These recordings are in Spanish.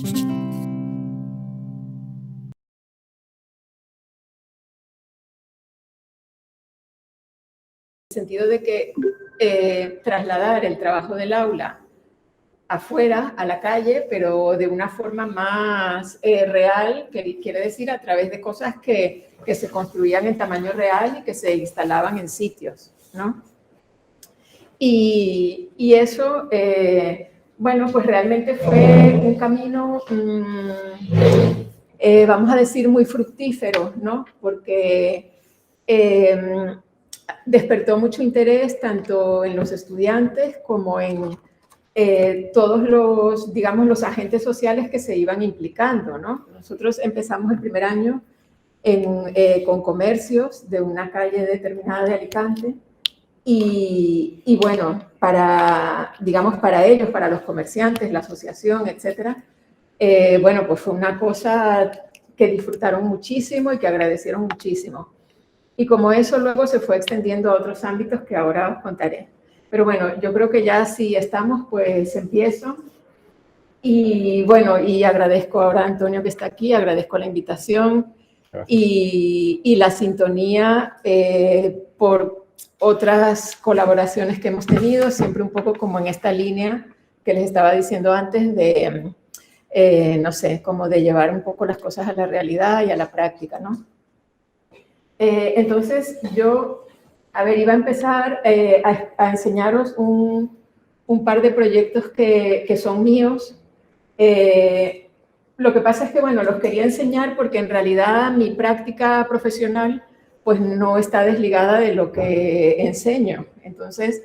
el sentido de que trasladar el trabajo del aula afuera, a la calle, pero de una forma más real, que quiere decir a través de cosas que se construían en tamaño real y que se instalaban en sitios, ¿no? Y eso, bueno, pues realmente fue un camino, vamos a decir, muy fructífero, ¿no? Porque despertó mucho interés tanto en los estudiantes como en todos los, digamos, los agentes sociales que se iban implicando, ¿no? Nosotros empezamos el primer año con comercios de una calle determinada de Alicante y bueno, digamos, para ellos, para los comerciantes, la asociación, etcétera, bueno, pues fue una cosa que disfrutaron muchísimo y que agradecieron muchísimo. Y como eso luego se fue extendiendo a otros ámbitos que ahora os contaré. Pero bueno, yo creo que ya si estamos, pues empiezo. Y bueno, y agradezco ahora a Antonio que está aquí, agradezco la invitación y la sintonía por otras colaboraciones que hemos tenido, siempre un poco como en esta línea que les estaba diciendo antes de, no sé, como de llevar un poco las cosas a la realidad y a la práctica, ¿no? Entonces yo, a ver, iba a empezar a enseñaros un par de proyectos que son míos. Lo que pasa es que, bueno, los quería enseñar porque en realidad mi práctica profesional pues no está desligada de lo que enseño. Entonces,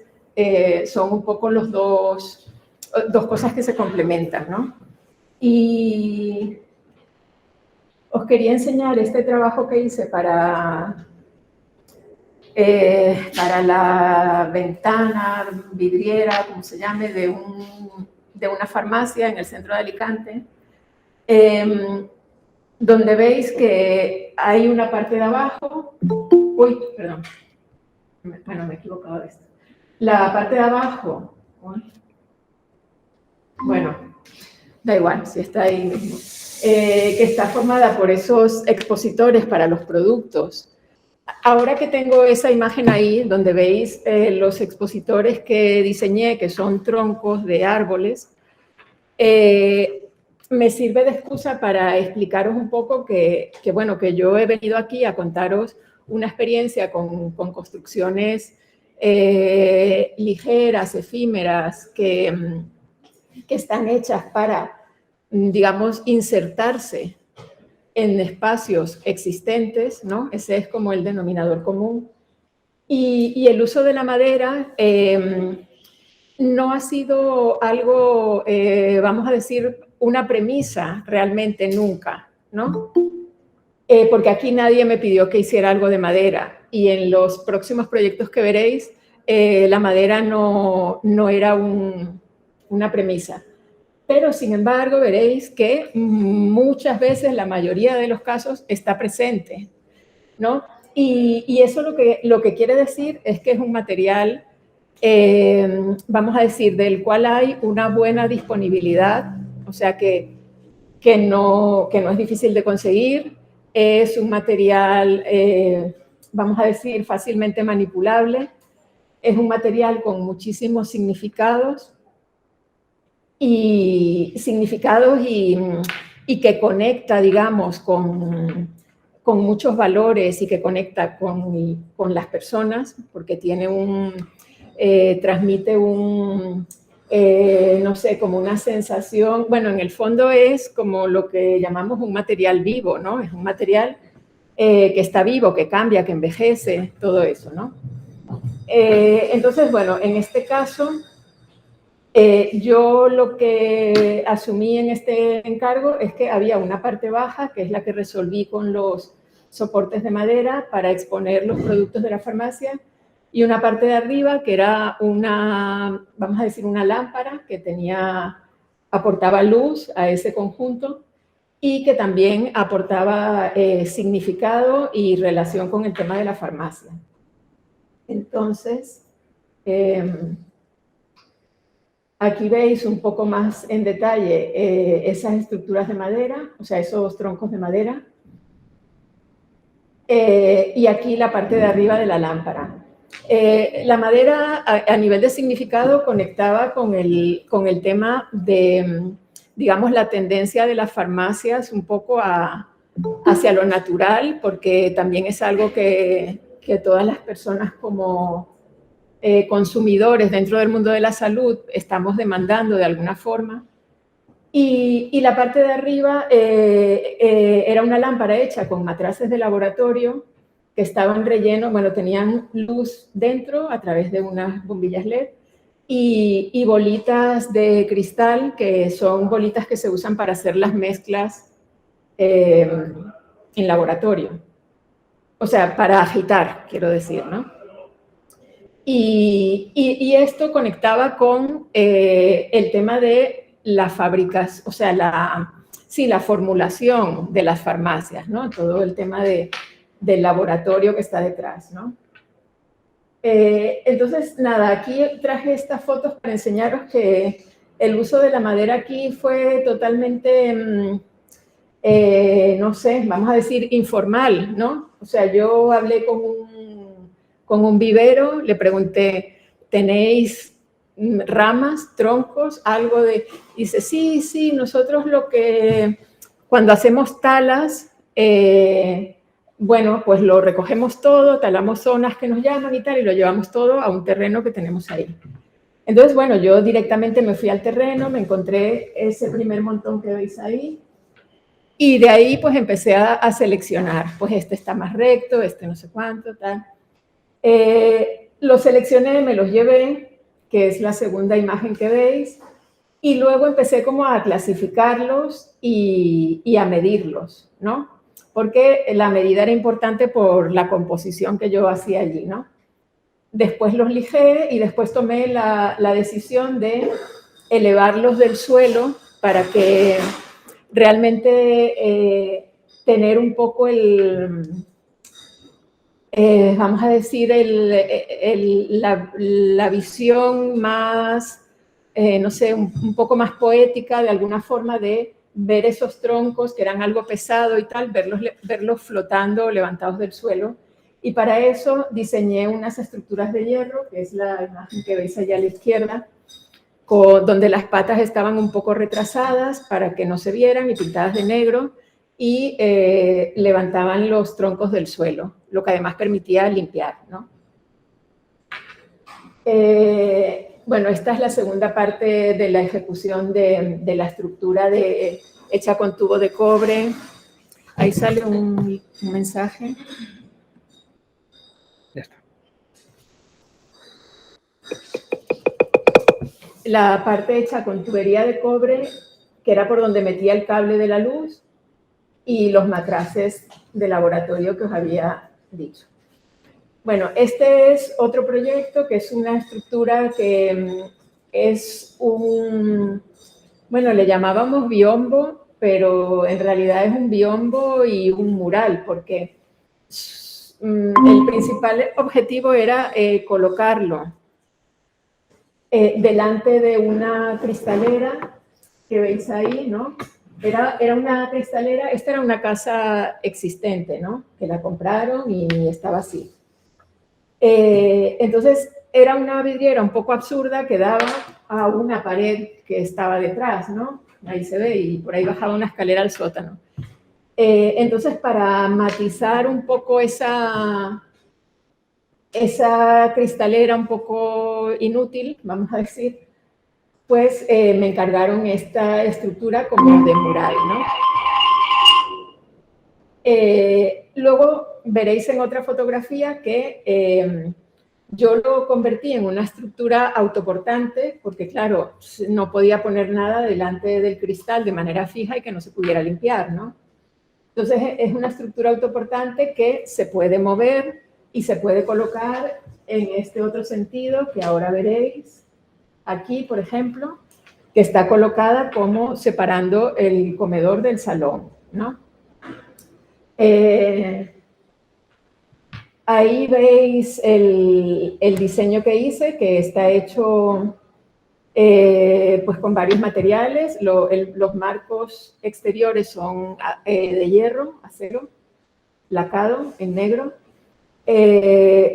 son un poco los dos cosas que se complementan, ¿no? Y os quería enseñar este trabajo que hice para la ventana vidriera, como se llame, de una farmacia en el centro de Alicante, donde veis que hay una parte de abajo, uy, perdón, bueno, me he equivocado de esto, la parte de abajo, bueno, da igual, si está ahí mismo, que está formada por esos expositores para los productos. Ahora que tengo esa imagen ahí, donde veis los expositores que diseñé, que son troncos de árboles, me sirve de excusa para explicaros un poco bueno, que yo he venido aquí a contaros una experiencia con construcciones ligeras, efímeras, que están hechas para, digamos, insertarse en espacios existentes, ¿no? Ese es como el denominador común. Y el uso de la madera no ha sido algo, vamos a decir, una premisa realmente nunca, ¿no? Porque aquí nadie me pidió que hiciera algo de madera y en los próximos proyectos que veréis, la madera no era una premisa. Pero, sin embargo, veréis que muchas veces, la mayoría de los casos, está presente, ¿no? Y eso lo que quiere decir es que es un material, vamos a decir, del cual hay una buena disponibilidad, o sea que no es difícil de conseguir, es un material, vamos a decir, fácilmente manipulable, es un material con muchísimos significados, y que conecta, digamos, con muchos valores y que conecta con las personas, porque tiene transmite no sé, como una sensación, bueno, en el fondo es como lo que llamamos un material vivo, ¿no? Es un material que está vivo, que cambia, que envejece, todo eso, ¿no? Entonces, bueno, en este caso, yo lo que asumí en este encargo es que había una parte baja, que es la que resolví con los soportes de madera para exponer los productos de la farmacia, y una parte de arriba que era vamos a decir, una lámpara que aportaba luz a ese conjunto y que también aportaba significado y relación con el tema de la farmacia. Entonces, Aquí veis un poco más en detalle esas estructuras de madera, o sea, esos troncos de madera. Y aquí la parte de arriba de la lámpara. La madera, a nivel de significado, conectaba con el tema de, digamos, la tendencia de las farmacias un poco hacia lo natural, porque también es algo que todas las personas como consumidores dentro del mundo de la salud estamos demandando de alguna forma. Y la parte de arriba era una lámpara hecha con matraces de laboratorio que estaban rellenos, bueno, tenían luz dentro a través de unas bombillas LED y bolitas de cristal, que son bolitas que se usan para hacer las mezclas en laboratorio. O sea, para agitar, quiero decir, ¿no? Y esto conectaba con el tema de las fábricas, o sea, la formulación de las farmacias, ¿no? Todo el tema del laboratorio que está detrás, ¿no? Entonces, nada, aquí traje estas fotos para enseñaros que el uso de la madera aquí fue totalmente, no sé, vamos a decir, informal, ¿no? O sea, yo hablé con un vivero, le pregunté, ¿tenéis ramas, troncos, algo de...? Dice, sí, nosotros cuando hacemos talas, bueno, pues lo recogemos todo, talamos zonas que nos llaman y tal, y lo llevamos todo a un terreno que tenemos ahí. Entonces, bueno, yo directamente me fui al terreno, me encontré ese primer montón que veis ahí, y de ahí pues empecé a seleccionar, pues este está más recto, este no sé cuánto, tal. Los seleccioné, me los llevé, que es la segunda imagen que veis, y luego empecé como a clasificarlos y a medirlos, ¿no? Porque la medida era importante por la composición que yo hacía allí, ¿no? Después los lijé y después tomé la decisión de elevarlos del suelo para que realmente tener un poco vamos a decir, la visión más, no sé, un poco más poética de alguna forma de ver esos troncos que eran algo pesado y tal, verlos flotando, levantados del suelo. Y para eso diseñé unas estructuras de hierro, que es la imagen que veis allá a la izquierda, donde las patas estaban un poco retrasadas para que no se vieran y pintadas de negro, y levantaban los troncos del suelo, lo que además permitía limpiar, ¿no? Bueno, esta es la segunda parte de la ejecución de la estructura hecha con tubo de cobre. Ahí sale un mensaje. Ya está. La parte hecha con tubería de cobre, que era por donde metía el cable de la luz, y los matraces de laboratorio que os había dicho. Bueno, este es otro proyecto que es una estructura que es bueno, le llamábamos biombo, pero en realidad es un biombo y un mural, porque el principal objetivo era colocarlo delante de una cristalera que veis ahí, ¿no? Era una cristalera, esta era una casa existente, ¿no? Que la compraron y estaba así. Entonces, era una vidriera un poco absurda que daba a una pared que estaba detrás, ¿no? Ahí se ve, y por ahí bajaba una escalera al sótano. Entonces, para matizar un poco esa cristalera un poco inútil, vamos a decir, pues me encargaron esta estructura como de mural, ¿no? Luego veréis en otra fotografía que yo lo convertí en una estructura autoportante, porque claro, no podía poner nada delante del cristal de manera fija y que no se pudiera limpiar, ¿no? Entonces es una estructura autoportante que se puede mover y se puede colocar en este otro sentido que ahora veréis. Aquí, por ejemplo, que está colocada como separando el comedor del salón, ¿no? Ahí veis el diseño que hice, que está hecho pues con varios materiales. Los marcos exteriores son de hierro, acero, lacado en negro.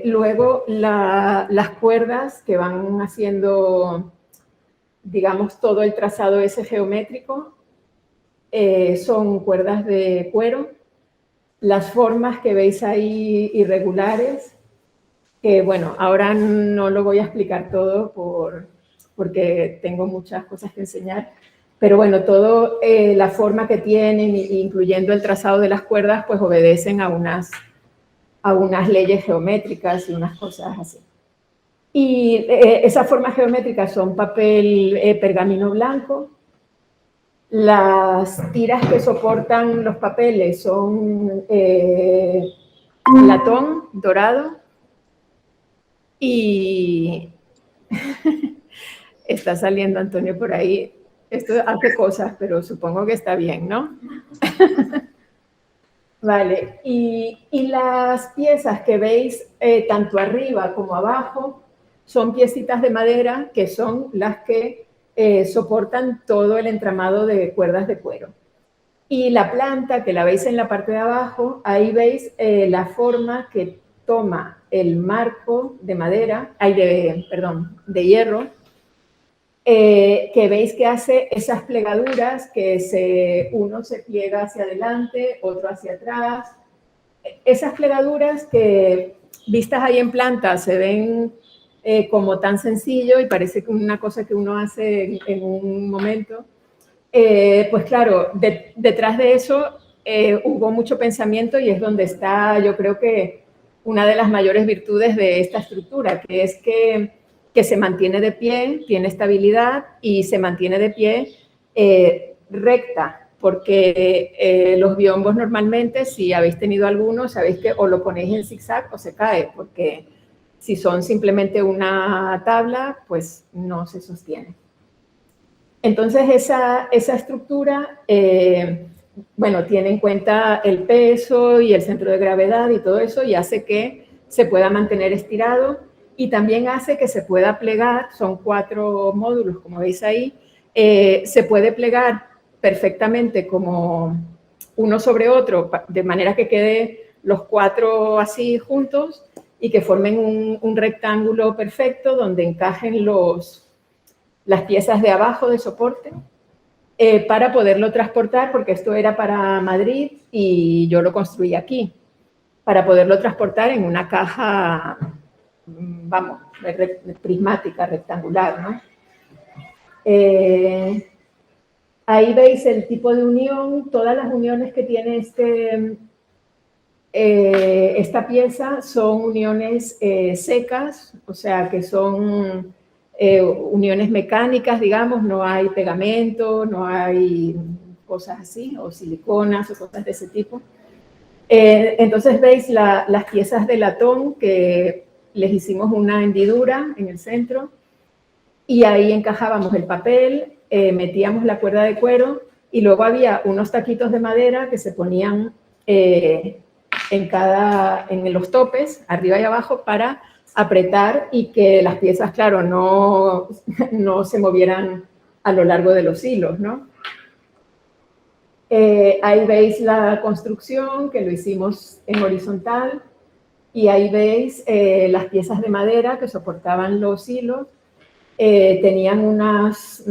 Luego las cuerdas que van haciendo, digamos, todo el trazado ese geométrico, son cuerdas de cuero. Las formas que veis ahí irregulares, que bueno, ahora no lo voy a explicar todo porque tengo muchas cosas que enseñar, pero bueno, todo la forma que tienen, incluyendo el trazado de las cuerdas, pues obedecen a unas leyes geométricas y unas cosas así. Y esas formas geométricas son papel pergamino blanco. Las tiras que soportan los papeles son latón dorado y está saliendo Antonio por ahí. Esto hace cosas, pero supongo que está bien, ¿no? Vale, y las piezas que veis tanto arriba como abajo son piecitas de madera que son las que soportan todo el entramado de cuerdas de cuero. Y la planta, que la veis en la parte de abajo, ahí veis la forma que toma el marco de madera, de hierro, que veis que hace esas plegaduras que uno se pliega hacia adelante, otro hacia atrás. Esas plegaduras que vistas ahí en planta se ven como tan sencillo y parece que una cosa que uno hace en un momento. Pues claro, detrás de eso hubo mucho pensamiento y es donde está, yo creo que una de las mayores virtudes de esta estructura, que es que se mantiene de pie, tiene estabilidad y se mantiene de pie recta, porque los biombos normalmente, si habéis tenido algunos, sabéis que o lo ponéis en zigzag o se cae, porque si son simplemente una tabla, pues no se sostiene. Entonces, esa estructura, bueno, tiene en cuenta el peso y el centro de gravedad y todo eso, y hace que se pueda mantener estirado, y también hace que se pueda plegar. Son 4 módulos, como veis ahí. Se puede plegar perfectamente como uno sobre otro, de manera que quede los 4 así juntos y que formen un rectángulo perfecto donde encajen las piezas de abajo de soporte para poderlo transportar, porque esto era para Madrid y yo lo construí aquí, para poderlo transportar en una caja, vamos, prismática, rectangular, ¿no? Ahí veis el tipo de unión. Todas las uniones que tiene esta pieza son uniones secas, o sea que son uniones mecánicas, digamos, no hay pegamento, no hay cosas así, o siliconas o cosas de ese tipo. Entonces veis las piezas de latón que les hicimos una hendidura en el centro y ahí encajábamos el papel, metíamos la cuerda de cuero y luego había unos taquitos de madera que se ponían en los topes, arriba y abajo, para apretar y que las piezas, claro, no se movieran a lo largo de los hilos, ¿no? Ahí veis la construcción, que lo hicimos en horizontal, y ahí veis las piezas de madera que soportaban los hilos. Tenían unas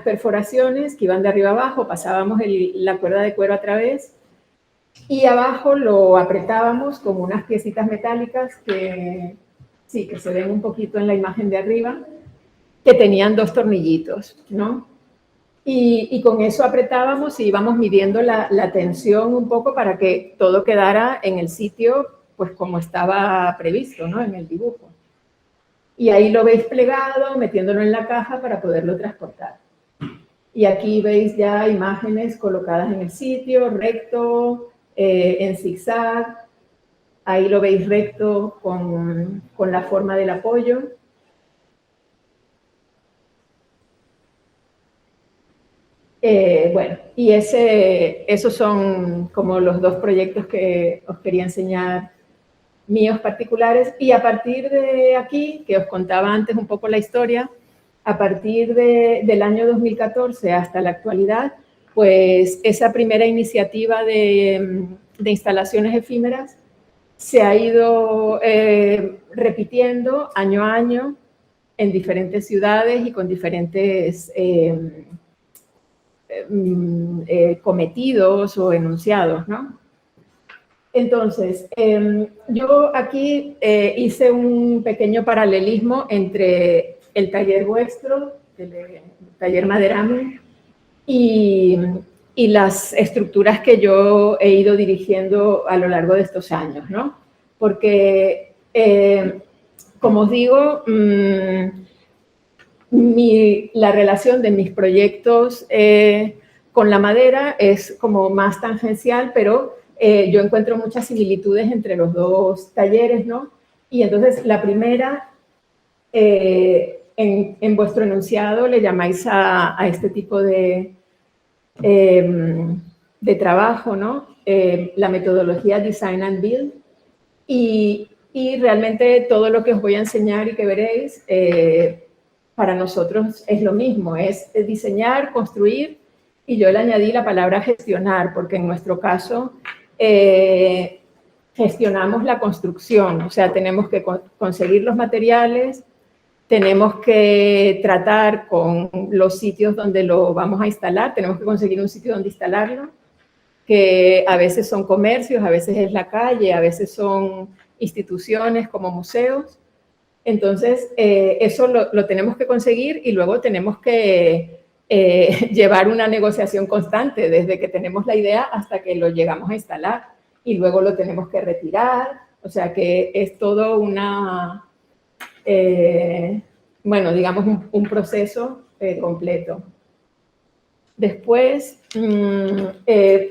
perforaciones que iban de arriba abajo, pasábamos la cuerda de cuero a través y abajo lo apretábamos como unas piecitas metálicas que sí, que se ven un poquito en la imagen de arriba, que tenían 2 tornillitos, ¿no? Y con eso apretábamos y íbamos midiendo la tensión un poco para que todo quedara en el sitio, pues como estaba previsto, ¿no? En el dibujo. Y ahí lo veis plegado, metiéndolo en la caja para poderlo transportar. Y aquí veis ya imágenes colocadas en el sitio, recto, en zigzag. Ahí lo veis recto con la forma del apoyo. Bueno, y esos son como los 2 proyectos que os quería enseñar, míos particulares. Y a partir de aquí, que os contaba antes un poco la historia, a partir del año 2014 hasta la actualidad, pues esa primera iniciativa de instalaciones efímeras se ha ido repitiendo año a año en diferentes ciudades y con diferentes cometidos o enunciados, ¿no? Entonces, yo aquí hice un pequeño paralelismo entre el taller vuestro, el taller Maderamen, y las estructuras que yo he ido dirigiendo a lo largo de estos años, ¿no? Porque, como os digo, la relación de mis proyectos con la madera es como más tangencial, pero yo encuentro muchas similitudes entre los dos talleres, ¿no? Y entonces la primera, en vuestro enunciado le llamáis a este tipo de trabajo, ¿no? La metodología Design and Build. Y realmente todo lo que os voy a enseñar y que veréis, para nosotros es lo mismo, es diseñar, construir, y yo le añadí la palabra gestionar, porque en nuestro caso gestionamos la construcción, o sea, tenemos que conseguir los materiales, tenemos que tratar con los sitios donde lo vamos a instalar, tenemos que conseguir un sitio donde instalarlo, que a veces son comercios, a veces es la calle, a veces son instituciones como museos. Entonces, eso lo tenemos que conseguir y luego tenemos que llevar una negociación constante desde que tenemos la idea hasta que lo llegamos a instalar y luego lo tenemos que retirar. O sea que es todo una, bueno, digamos un proceso completo. Después,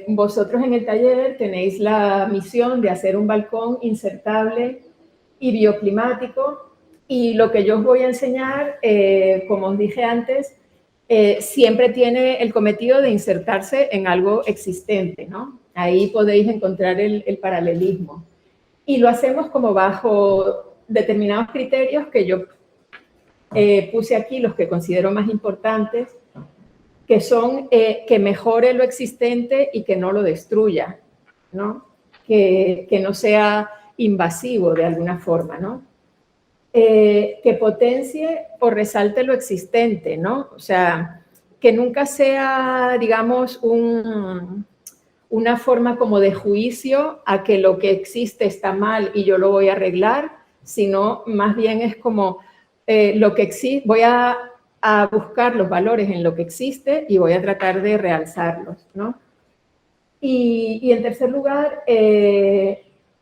vosotros en el taller tenéis la misión de hacer un balcón insertable y bioclimático, y lo que yo os voy a enseñar, como os dije antes, siempre tiene el cometido de insertarse en algo existente, ¿no? Ahí podéis encontrar el paralelismo. Y lo hacemos como bajo determinados criterios que yo puse aquí, los que considero más importantes, que son que mejore lo existente y que no lo destruya, ¿no? Que no sea invasivo de alguna forma, ¿no? Que potencie o resalte lo existente, ¿no? O sea, que nunca sea, digamos, una forma como de juicio a que lo que existe está mal y yo lo voy a arreglar, sino más bien es como lo que existe, voy a buscar los valores en lo que existe y voy a tratar de realzarlos, ¿no? Y en tercer lugar, en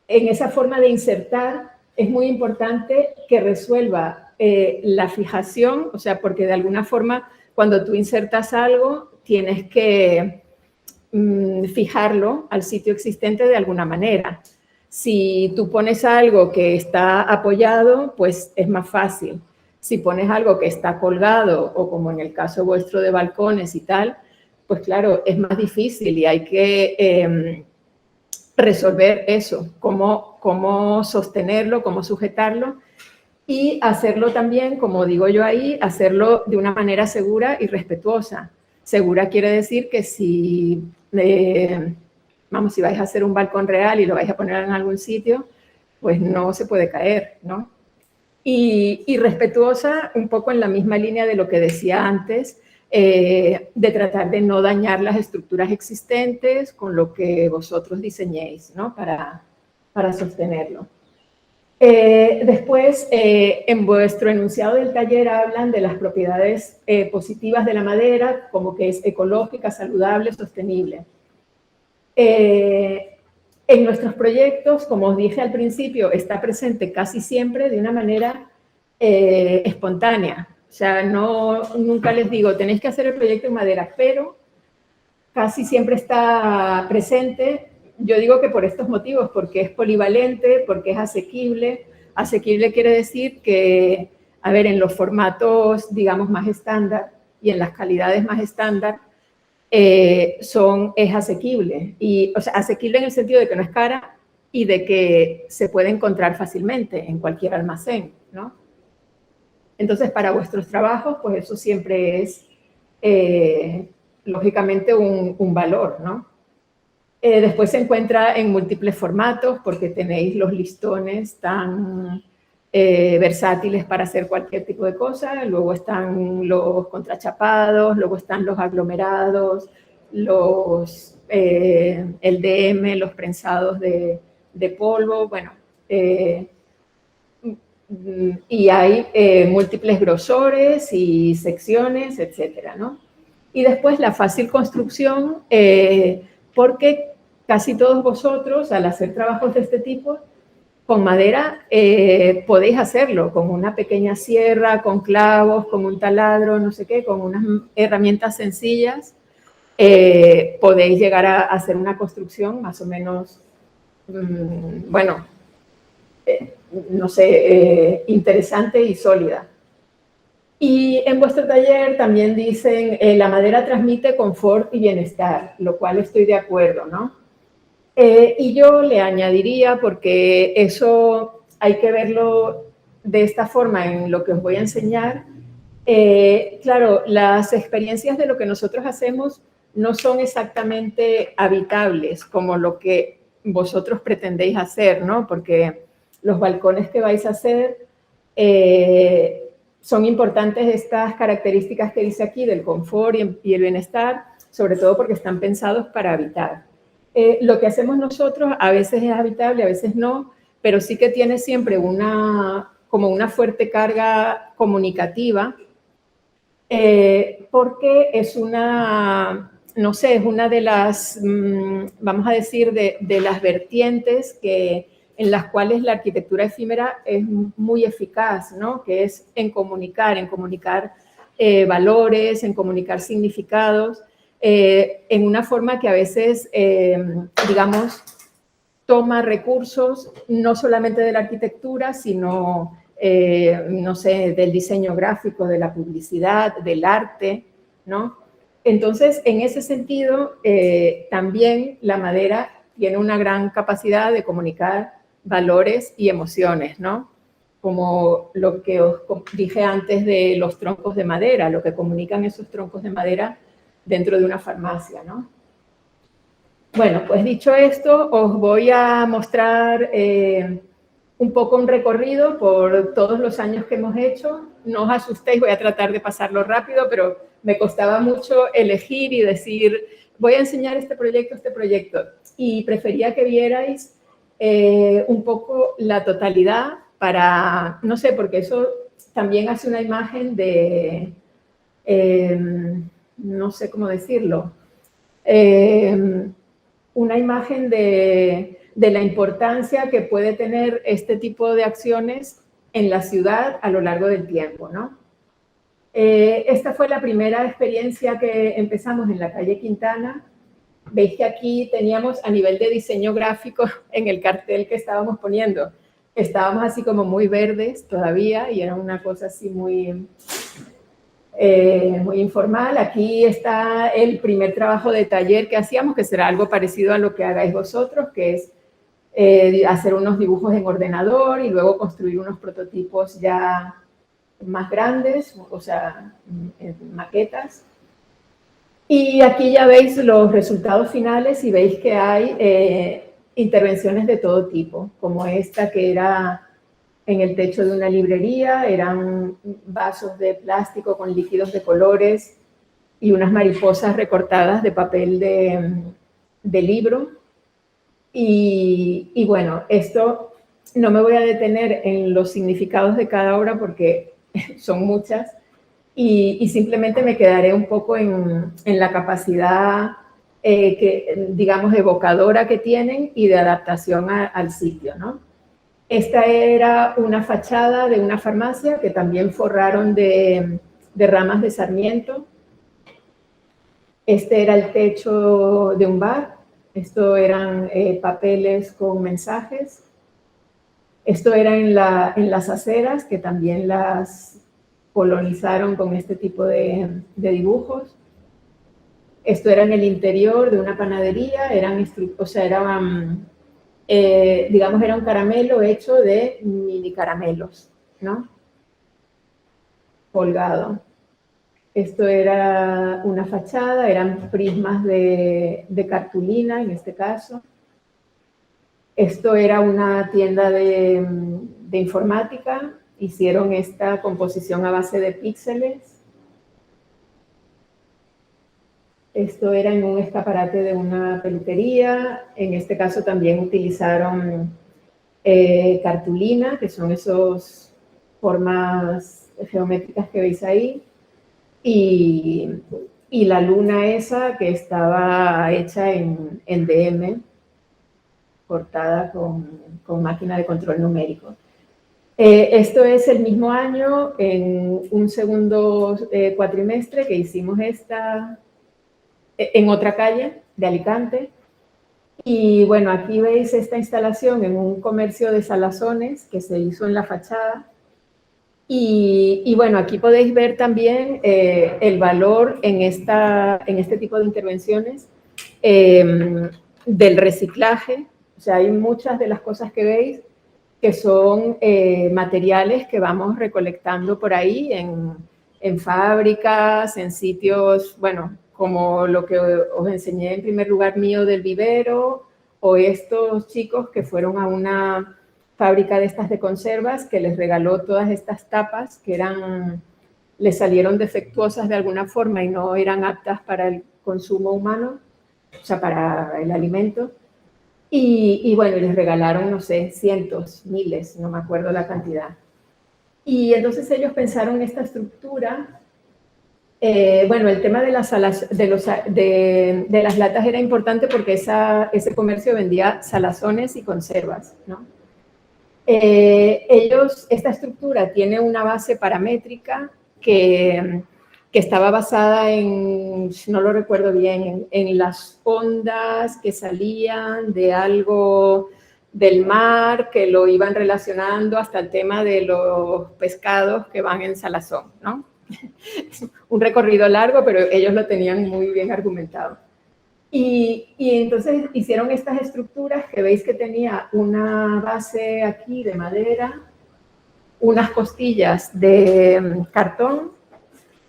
esa forma de insertar, es muy importante que resuelva la fijación, o sea, porque de alguna forma, cuando tú insertas algo, tienes que fijarlo al sitio existente de alguna manera. Si tú pones algo que está apoyado, pues es más fácil. Si pones algo que está colgado, o como en el caso vuestro de balcones y tal, pues claro, es más difícil y hay que resolver eso, cómo sostenerlo, cómo sujetarlo y hacerlo también, como digo yo ahí, hacerlo de una manera segura y respetuosa. Segura quiere decir que si, vamos, si vais a hacer un balcón real y lo vais a poner en algún sitio, pues no se puede caer, ¿no? Y respetuosa un poco en la misma línea de lo que decía antes, de tratar de no dañar las estructuras existentes con lo que vosotros diseñéis, ¿no? Para sostenerlo. Después, en vuestro enunciado del taller hablan de las propiedades positivas de la madera, como que es ecológica, saludable, sostenible. En nuestros proyectos, como os dije al principio, está presente casi siempre de una manera espontánea. O sea, nunca les digo, tenéis que hacer el proyecto en madera, pero casi siempre está presente. Yo digo que por estos motivos, porque es polivalente, porque es asequible. Asequible quiere decir que, a ver, en los formatos, digamos, más estándar y en las calidades más estándar, es asequible. Y, o sea, asequible en el sentido de que no es cara y de que se puede encontrar fácilmente en cualquier almacén, ¿no? Entonces, para vuestros trabajos, pues eso siempre es, lógicamente, un valor, ¿no? Después se encuentra en múltiples formatos porque tenéis los listones tan versátiles para hacer cualquier tipo de cosa, luego están los contrachapados, luego están los aglomerados, el DM, los prensados de polvo, bueno, y hay múltiples grosores y secciones, etcétera, ¿no? Y después la fácil construcción, porque casi todos vosotros, al hacer trabajos de este tipo, con madera podéis hacerlo, con una pequeña sierra, con clavos, con un taladro, no sé qué, con unas herramientas sencillas, podéis llegar a hacer una construcción más o menos, bueno, no sé, interesante y sólida. Y en vuestro taller también dicen, la madera transmite confort y bienestar, lo cual estoy de acuerdo, ¿no? Y yo le añadiría, porque eso hay que verlo de esta forma en lo que os voy a enseñar, claro, las experiencias de lo que nosotros hacemos no son exactamente habitables como lo que vosotros pretendéis hacer, ¿no? Porque los balcones que vais a hacer son importantes estas características que dice aquí del confort y el bienestar, sobre todo porque están pensados para habitar. Lo que hacemos nosotros a veces es habitable, a veces no, pero sí que tiene siempre como una fuerte carga comunicativa, porque es no sé, es una de las, vamos a decir, de las vertientes en las cuales la arquitectura efímera es muy eficaz, ¿no? Que es en comunicar valores, en comunicar significados, en una forma que a veces, digamos, toma recursos no solamente de la arquitectura, sino, no sé, del diseño gráfico, de la publicidad, del arte, ¿no? Entonces, en ese sentido, también la madera tiene una gran capacidad de comunicar valores y emociones, ¿no? Como lo que os dije antes de los troncos de madera, lo que comunican esos troncos de madera dentro de una farmacia, ¿no? Bueno, pues dicho esto, os voy a mostrar un poco un recorrido por todos los años que hemos hecho. No os asustéis, voy a tratar de pasarlo rápido, pero me costaba mucho elegir y decir, voy a enseñar este proyecto. Y prefería que vierais un poco la totalidad para, no sé, porque eso también hace una imagen de, no sé cómo decirlo, una imagen de la importancia que puede tener este tipo de acciones en la ciudad a lo largo del tiempo, ¿no? Esta fue la primera experiencia que empezamos en la calle Quintana. Veis que aquí teníamos a nivel de diseño gráfico en el cartel que estábamos poniendo. Estábamos así como muy verdes todavía y era una cosa así muy informal. Aquí está el primer trabajo de taller que hacíamos, que será algo parecido a lo que hagáis vosotros, que es hacer unos dibujos en ordenador y luego construir unos prototipos ya más grandes, o sea, maquetas. Y aquí ya veis los resultados finales y veis que hay intervenciones de todo tipo, como esta que era en el techo de una librería, eran vasos de plástico con líquidos de colores y unas mariposas recortadas de papel de libro. Y bueno, esto no me voy a detener en los significados de cada obra porque son muchas y simplemente me quedaré un poco en la capacidad digamos, evocadora que tienen y de adaptación al sitio, ¿no? Esta era una fachada de una farmacia que también forraron de ramas de sarmiento. Este era el techo de un bar. Esto eran papeles con mensajes. Esto era en las aceras, que también las colonizaron con este tipo de dibujos. Esto era en el interior de una panadería, digamos, era un caramelo hecho de mini caramelos, ¿no? colgado. Esto era una fachada, eran prismas de cartulina en este caso. Esto era una tienda de informática, hicieron esta composición a base de píxeles. Esto era en un escaparate de una peluquería, en este caso también utilizaron cartulina, que son esas formas geométricas que veis ahí, y la luna esa que estaba hecha en DM, cortada con máquina de control numérico. Esto es el mismo año, en un segundo cuatrimestre, que hicimos esta en otra calle de Alicante. Y bueno, aquí veis esta instalación en un comercio de salazones que se hizo en la fachada. Y bueno, aquí podéis ver también el valor en este tipo de intervenciones del reciclaje. O sea, hay muchas de las cosas que veis que son materiales que vamos recolectando por ahí en fábricas, en sitios, bueno, como lo que os enseñé en primer lugar mío del vivero, o estos chicos que fueron a una fábrica de estas de conservas que les regaló todas estas tapas que les salieron defectuosas de alguna forma y no eran aptas para el consumo humano, o sea, para el alimento. Y bueno, les regalaron, no sé, cientos, miles, no me acuerdo la cantidad. Y entonces ellos pensaron esta estructura. Bueno, el tema de las latas era importante porque ese comercio vendía salazones y conservas, ¿no? Esta estructura tiene una base paramétrica que estaba basada en, no lo recuerdo bien, en las ondas que salían de algo del mar, que lo iban relacionando hasta el tema de los pescados que van en salazón, ¿no? Un recorrido largo, pero ellos lo tenían muy bien argumentado. Y entonces hicieron estas estructuras que veis que tenía una base aquí de madera, unas costillas de cartón,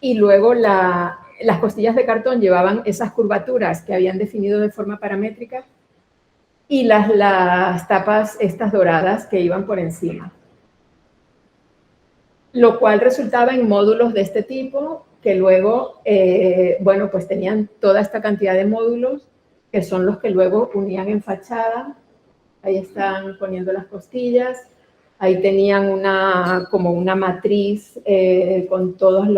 y luego las costillas de cartón llevaban esas curvaturas que habían definido de forma paramétrica y las tapas estas doradas que iban por encima. Lo cual resultaba en módulos de este tipo que luego, bueno, pues tenían toda esta cantidad de módulos que son los que luego unían en fachada. Ahí están poniendo las costillas. Ahí tenían como una matriz con todas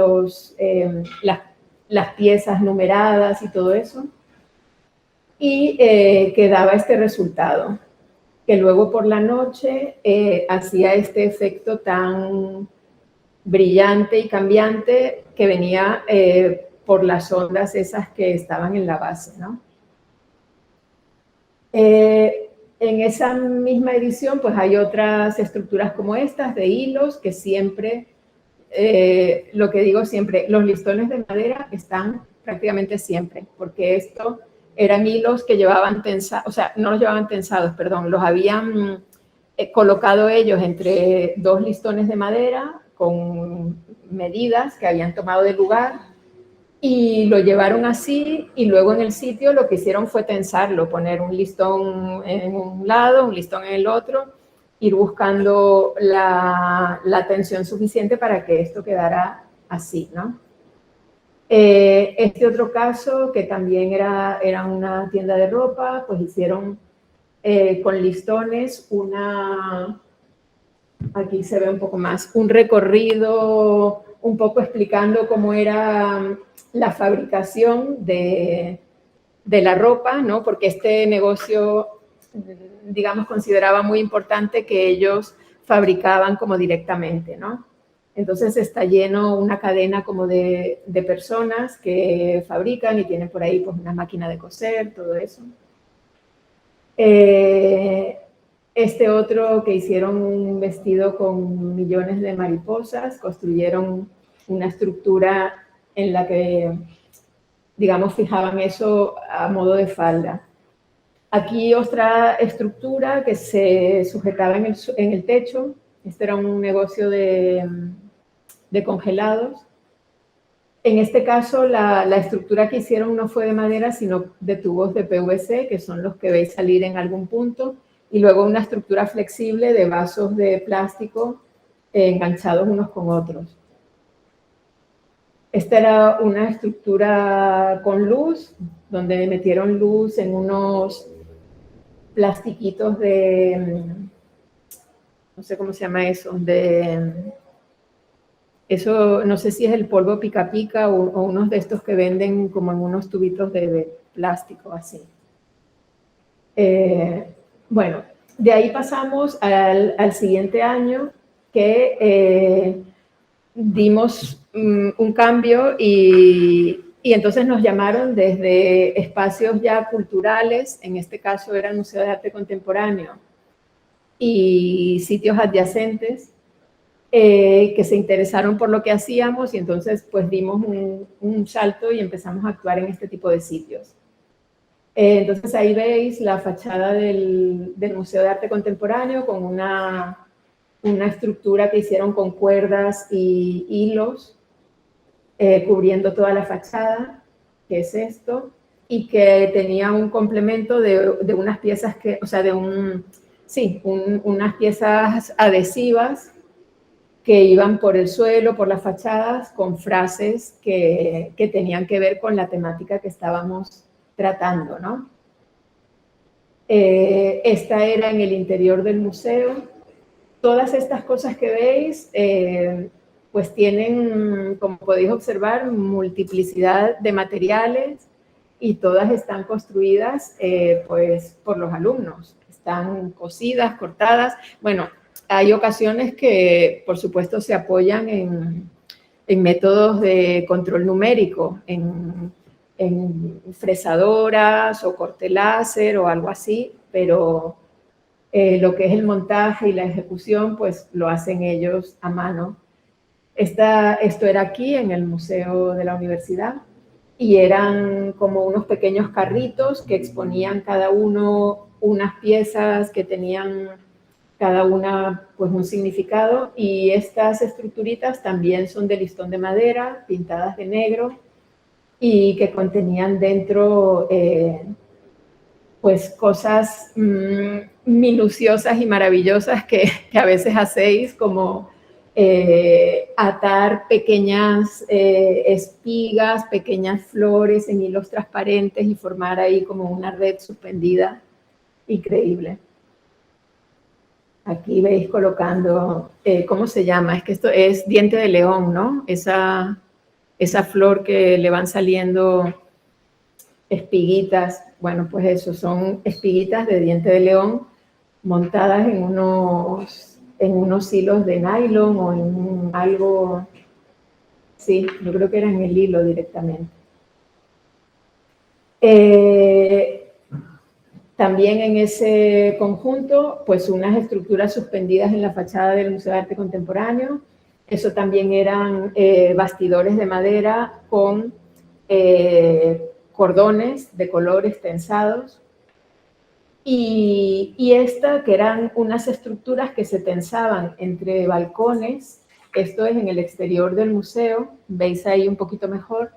las piezas numeradas y todo eso. Y que daba este resultado, que luego por la noche hacía este efecto tan brillante y cambiante que venía por las ondas esas que estaban en la base, ¿no? En esa misma edición, pues hay otras estructuras como estas, de hilos, que siempre, lo que digo siempre, los listones de madera están prácticamente siempre, porque esto eran hilos que llevaban tensados, o sea, no los llevaban tensados, perdón, los habían colocado ellos entre dos listones de madera con medidas que habían tomado de lugar, y lo llevaron así, y luego en el sitio lo que hicieron fue tensarlo, poner un listón en un lado, un listón en el otro, ir buscando la tensión suficiente para que esto quedara así, ¿no? Este otro caso, que también era una tienda de ropa, pues hicieron con listones aquí se ve un poco más, un recorrido un poco explicando cómo era la fabricación de la ropa, ¿no? Porque este negocio, digamos, consideraba muy importante que ellos fabricaban como directamente, ¿no? Entonces está lleno una cadena como de personas que fabrican y tienen por ahí pues una máquina de coser, todo eso. Este otro que hicieron un vestido con millones de mariposas, construyeron una estructura en la que, digamos, fijaban eso a modo de falda. Aquí otra estructura que se sujetaba en el techo. Este era un negocio de de congelados. En este caso, la estructura que hicieron no fue de madera, sino de tubos de PVC, que son los que veis salir en algún punto, y luego una estructura flexible de vasos de plástico enganchados unos con otros. Esta era una estructura con luz, donde metieron luz en unos plastiquitos de, no sé cómo se llama eso, eso no sé si es el polvo pica pica o unos de estos que venden como en unos tubitos de plástico así. Bueno, de ahí pasamos al siguiente año que dimos un cambio y entonces nos llamaron desde espacios ya culturales, en este caso era el Museo de Arte Contemporáneo, y sitios adyacentes que se interesaron por lo que hacíamos y entonces pues dimos un salto y empezamos a actuar en este tipo de sitios. Entonces ahí veis la fachada del Museo de Arte Contemporáneo con una estructura que hicieron con cuerdas y hilos cubriendo toda la fachada, que es esto, y que tenía un complemento de unas piezas que, o sea, unas piezas adhesivas que iban por el suelo, por las fachadas, con frases que tenían que ver con la temática que estábamos tratando, ¿no? Esta era en el interior del museo. Todas estas cosas que veis, pues tienen, como podéis observar, multiplicidad de materiales y todas están construidas, pues, por los alumnos. Están cosidas, cortadas. Bueno, hay ocasiones que, por supuesto, se apoyan en métodos de control numérico, en fresadoras o corte láser o algo así, pero lo que es el montaje y la ejecución, pues lo hacen ellos a mano. Esto era aquí en el Museo de la Universidad y eran como unos pequeños carritos que exponían cada uno unas piezas que tenían cada una pues un significado, y estas estructuritas también son de listón de madera, pintadas de negro, y que contenían dentro pues cosas minuciosas y maravillosas que a veces hacéis, como atar pequeñas espigas, pequeñas flores en hilos transparentes y formar ahí como una red suspendida increíble. Aquí veis colocando, ¿cómo se llama? Es que esto es diente de león, ¿no? Esa flor que le van saliendo espiguitas. Bueno, pues eso, son espiguitas de diente de león montadas en unos hilos de nylon o en algo, sí, yo creo que era en el hilo directamente. También en ese conjunto, pues unas estructuras suspendidas en la fachada del Museo de Arte Contemporáneo. Eso también eran bastidores de madera con cordones de colores tensados. Y esta, que eran unas estructuras que se tensaban entre balcones, esto es en el exterior del museo, veis ahí un poquito mejor,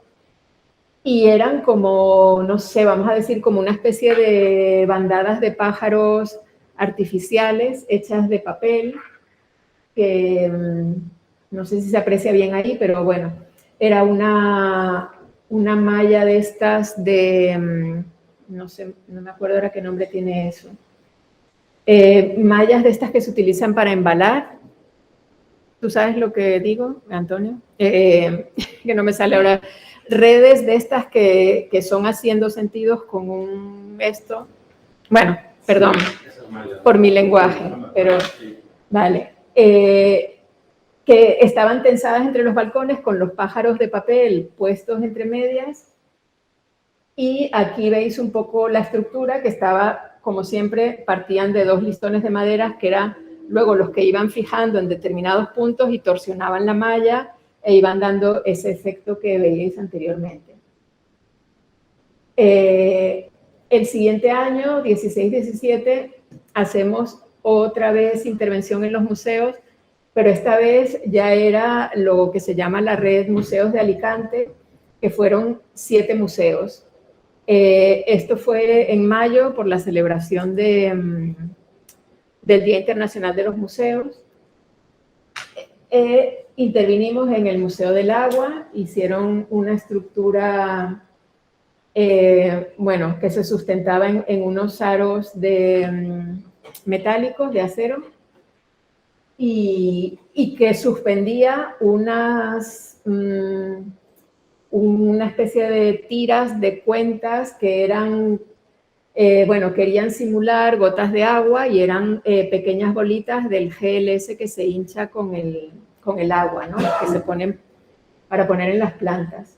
y eran como, no sé, vamos a decir como una especie de bandadas de pájaros artificiales hechas de papel, que no sé si se aprecia bien ahí, pero bueno, era una malla de estas de, no sé, no me acuerdo ahora qué nombre tiene eso, mallas de estas que se utilizan para embalar. ¿Tú sabes lo que digo, Antonio? Que no me sale ahora. Redes de estas que son haciendo sentidos con un esto. Bueno, perdón por mi lenguaje, pero vale. Que estaban tensadas entre los balcones con los pájaros de papel puestos entre medias. Y aquí veis un poco la estructura que estaba, como siempre, partían de dos listones de madera que eran luego los que iban fijando en determinados puntos y torsionaban la malla e iban dando ese efecto que veíais anteriormente. El siguiente año, 16-17, hacemos otra vez intervención en los museos, pero esta vez ya era lo que se llama la Red Museos de Alicante, que fueron 7 museos. Esto fue en mayo por la celebración del Día Internacional de los Museos. Intervinimos en el Museo del Agua, hicieron una estructura, bueno, que se sustentaba en unos aros metálicos, de acero, y que suspendía una especie de tiras de cuentas que eran, bueno, querían simular gotas de agua y eran pequeñas bolitas del GLS que se hincha con el agua, ¿no? Que se ponen para poner en las plantas.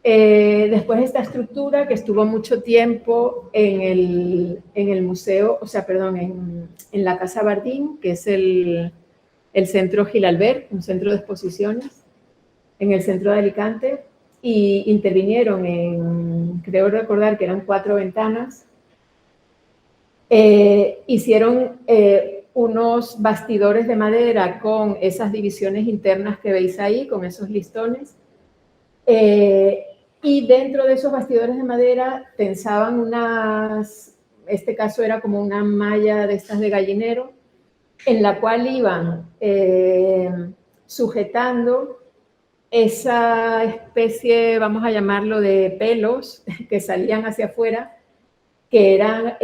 Después esta estructura que estuvo mucho tiempo en el museo, o sea, perdón, en la Casa Bardín, que es el Centro Gil Albert, un centro de exposiciones en el centro de Alicante, y intervinieron creo recordar que eran 4 ventanas. Hicieron unos bastidores de madera con esas divisiones internas que veis ahí, con esos listones. Y dentro de esos bastidores de madera tensaban este caso era como una malla de estas de gallinero, en la cual iban sujetando esa especie, vamos a llamarlo, de pelos que salían hacia afuera, que eran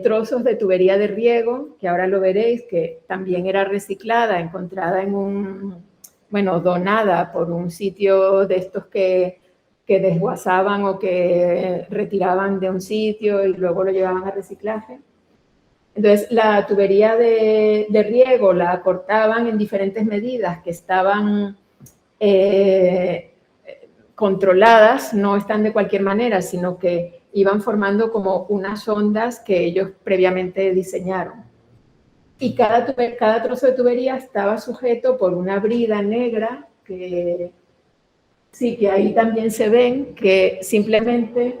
trozos de tubería de riego, que ahora lo veréis, que también era reciclada, encontrada bueno, donada por un sitio de estos que desguazaban o que retiraban de un sitio y luego lo llevaban a reciclaje. Entonces, la tubería de riego la cortaban en diferentes medidas que estaban controladas, no están de cualquier manera, sino que iban formando como unas ondas que ellos previamente diseñaron. Y cada trozo de tubería estaba sujeto por una brida negra que sí, que ahí también se ven, que simplemente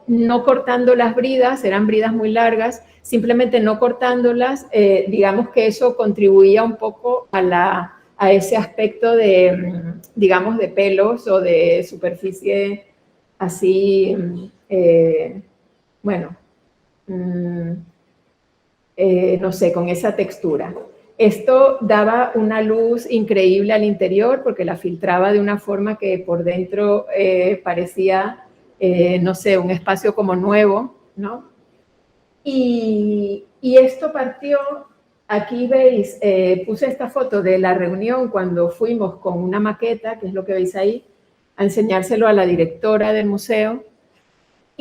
no cortando las bridas, eran bridas muy largas, simplemente no cortándolas, digamos que eso contribuía un poco a ese aspecto de, digamos, de pelos o de superficie así, bueno, no sé, con esa textura. Esto daba una luz increíble al interior porque la filtraba de una forma que por dentro parecía, no sé, un espacio como nuevo, ¿no? Y esto partió, aquí veis, puse esta foto de la reunión cuando fuimos con una maqueta, que es lo que veis ahí, a enseñárselo a la directora del museo.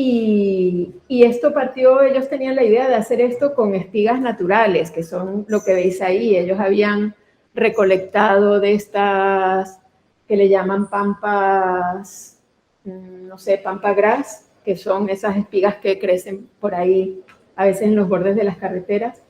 Y esto partió, ellos tenían la idea de hacer esto con espigas naturales, que son lo que veis ahí. Ellos habían recolectado de estas que le llaman pampas, no sé, pampa grass, que son esas espigas que crecen por ahí, a veces en los bordes de las carreteras.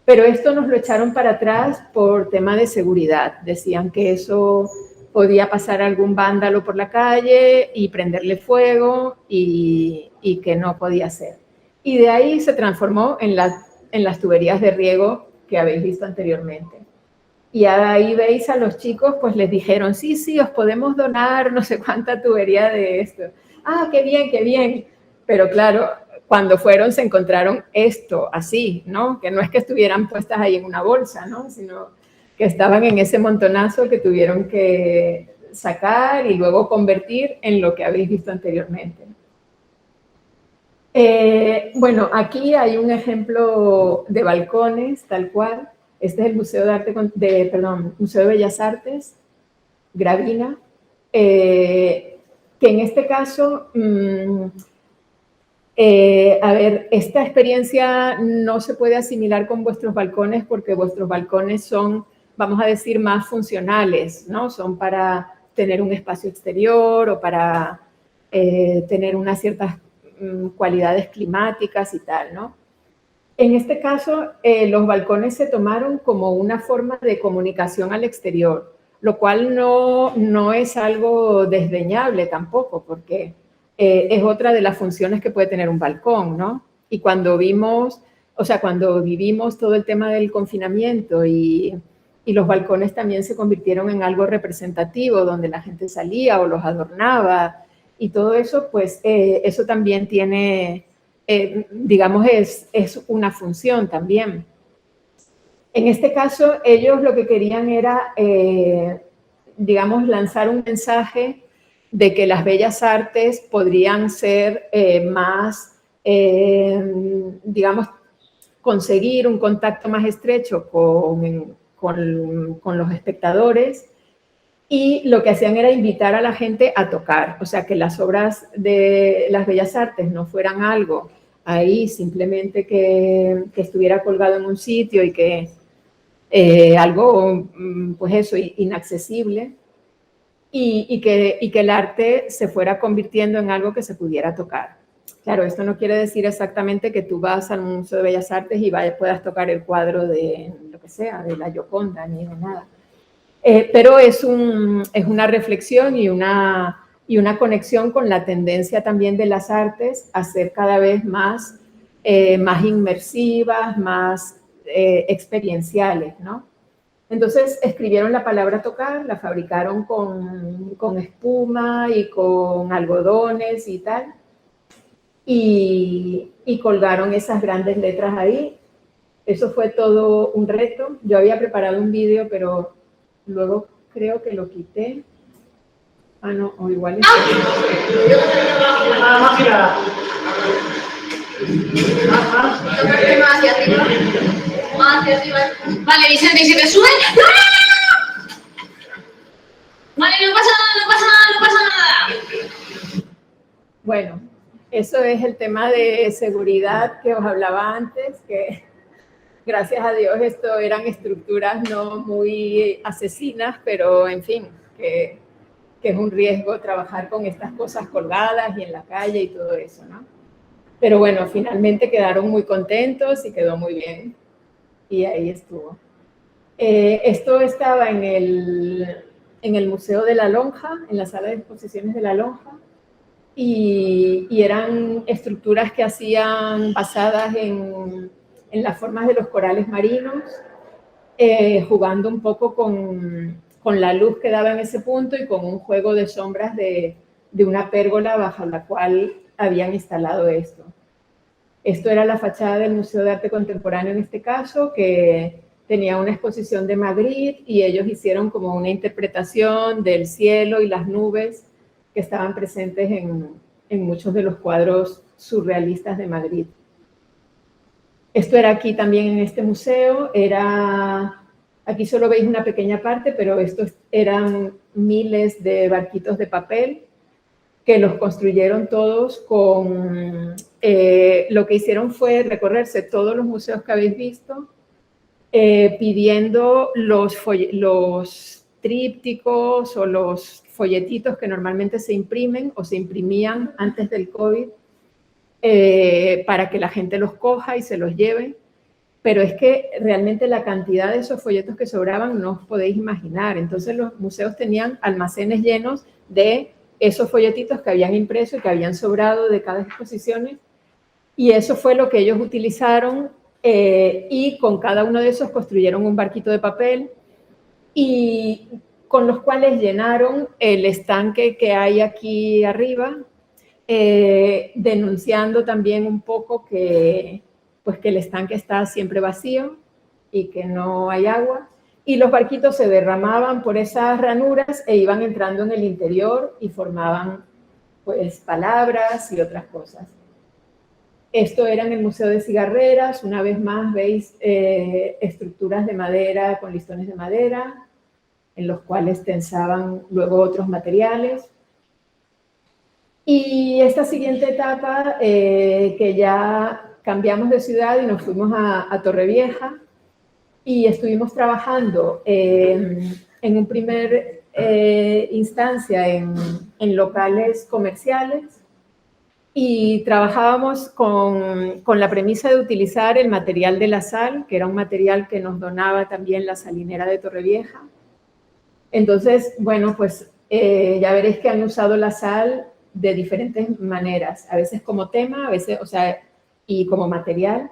Pero esto nos lo echaron para atrás por tema de seguridad. Decían que eso podía pasar algún vándalo por la calle y prenderle fuego y que no podía ser. Y de ahí se transformó en las tuberías de riego que habéis visto anteriormente. Y ahí veis a los chicos, pues les dijeron, sí, os podemos donar no sé cuánta tubería de esto. Ah, qué bien, qué bien. Pero claro, cuando fueron se encontraron esto así, ¿no? Que no es que estuvieran puestas ahí en una bolsa, ¿no? Sino que estaban en ese montonazo que tuvieron que sacar y luego convertir en lo que habéis visto anteriormente. Bueno, aquí hay un ejemplo de balcones, tal cual. Este es el Museo Museo de Bellas Artes, Gravina, que en este caso, a ver, esta experiencia no se puede asimilar con vuestros balcones porque vuestros balcones son, vamos a decir, más funcionales, ¿no? Son para tener un espacio exterior o para tener unas ciertas cualidades climáticas y tal, ¿no? En este caso, los balcones se tomaron como una forma de comunicación al exterior, lo cual no es algo desdeñable tampoco, porque es otra de las funciones que puede tener un balcón, ¿no? Y cuando vivimos todo el tema del confinamiento y y los balcones también se convirtieron en algo representativo, donde la gente salía o los adornaba, y todo eso, pues eso también tiene, digamos, es una función también. En este caso, ellos lo que querían era, digamos, lanzar un mensaje de que las bellas artes podrían ser más, digamos, conseguir un contacto más estrecho con los espectadores, y lo que hacían era invitar a la gente a tocar, o sea, que las obras de las bellas artes no fueran algo ahí simplemente que estuviera colgado en un sitio y que algo, pues eso, inaccesible, y que el arte se fuera convirtiendo en algo que se pudiera tocar. Claro, esto no quiere decir exactamente que tú vas al Museo de Bellas Artes y puedas tocar el cuadro de lo que sea, de la Gioconda, ni de nada. Pero es una reflexión y una conexión con la tendencia también de las artes a ser cada vez más, más inmersivas, más experienciales, ¿no? Entonces escribieron la palabra tocar, la fabricaron con espuma y con algodones y tal, y colgaron esas grandes letras ahí. Eso fue todo un reto. Yo había preparado un vídeo, pero luego creo que lo quité. Ah, no, o igual es... Más hacia arriba. Más hacia arriba. Vale, Vicente, ¿y se te sube? ¡No! Vale, no pasa nada, no pasa nada, no pasa nada. Bueno, eso es el tema de seguridad que os hablaba antes, que gracias a Dios esto eran estructuras no muy asesinas, pero en fin, que es un riesgo trabajar con estas cosas colgadas y en la calle y todo eso, ¿no? Pero bueno, finalmente quedaron muy contentos y quedó muy bien. Y ahí estuvo. Esto estaba en el Museo de la Lonja, en la sala de exposiciones de la Lonja, y eran estructuras que hacían basadas en las formas de los corales marinos, jugando un poco con la luz que daba en ese punto y con un juego de sombras de una pérgola bajo la cual habían instalado esto. Esto era la fachada del Museo de Arte Contemporáneo en este caso, que tenía una exposición de Madrid, y ellos hicieron como una interpretación del cielo y las nubes que estaban presentes en muchos de los cuadros surrealistas de Madrid. Esto era aquí también en este museo, aquí solo veis una pequeña parte, pero estos eran miles de barquitos de papel que los construyeron todos con... lo que hicieron fue recorrerse todos los museos que habéis visto, pidiendo los trípticos o los folletitos que normalmente se imprimen o se imprimían antes del COVID, para que la gente los coja y se los lleve. Pero es que realmente la cantidad de esos folletos que sobraban no os podéis imaginar. Entonces los museos tenían almacenes llenos de esos folletitos que habían impreso y que habían sobrado de cada exposición, y eso fue lo que ellos utilizaron, y con cada uno de esos construyeron un barquito de papel, y con los cuales llenaron el estanque que hay aquí arriba, denunciando también un poco que el estanque está siempre vacío y que no hay agua, y los barquitos se derramaban por esas ranuras e iban entrando en el interior y formaban pues palabras y otras cosas. Esto era en el Museo de Cigarreras. Una vez más veis estructuras de madera con listones de madera, en los cuales tensaban luego otros materiales. Y esta siguiente etapa, que ya cambiamos de ciudad y nos fuimos a Torrevieja, y estuvimos trabajando en un primer instancia en locales comerciales, y trabajábamos con la premisa de utilizar el material de la sal, que era un material que nos donaba también la salinera de Torrevieja. Entonces, bueno, pues ya veréis que han usado la sal de diferentes maneras, a veces como tema, a veces, o sea, y como material.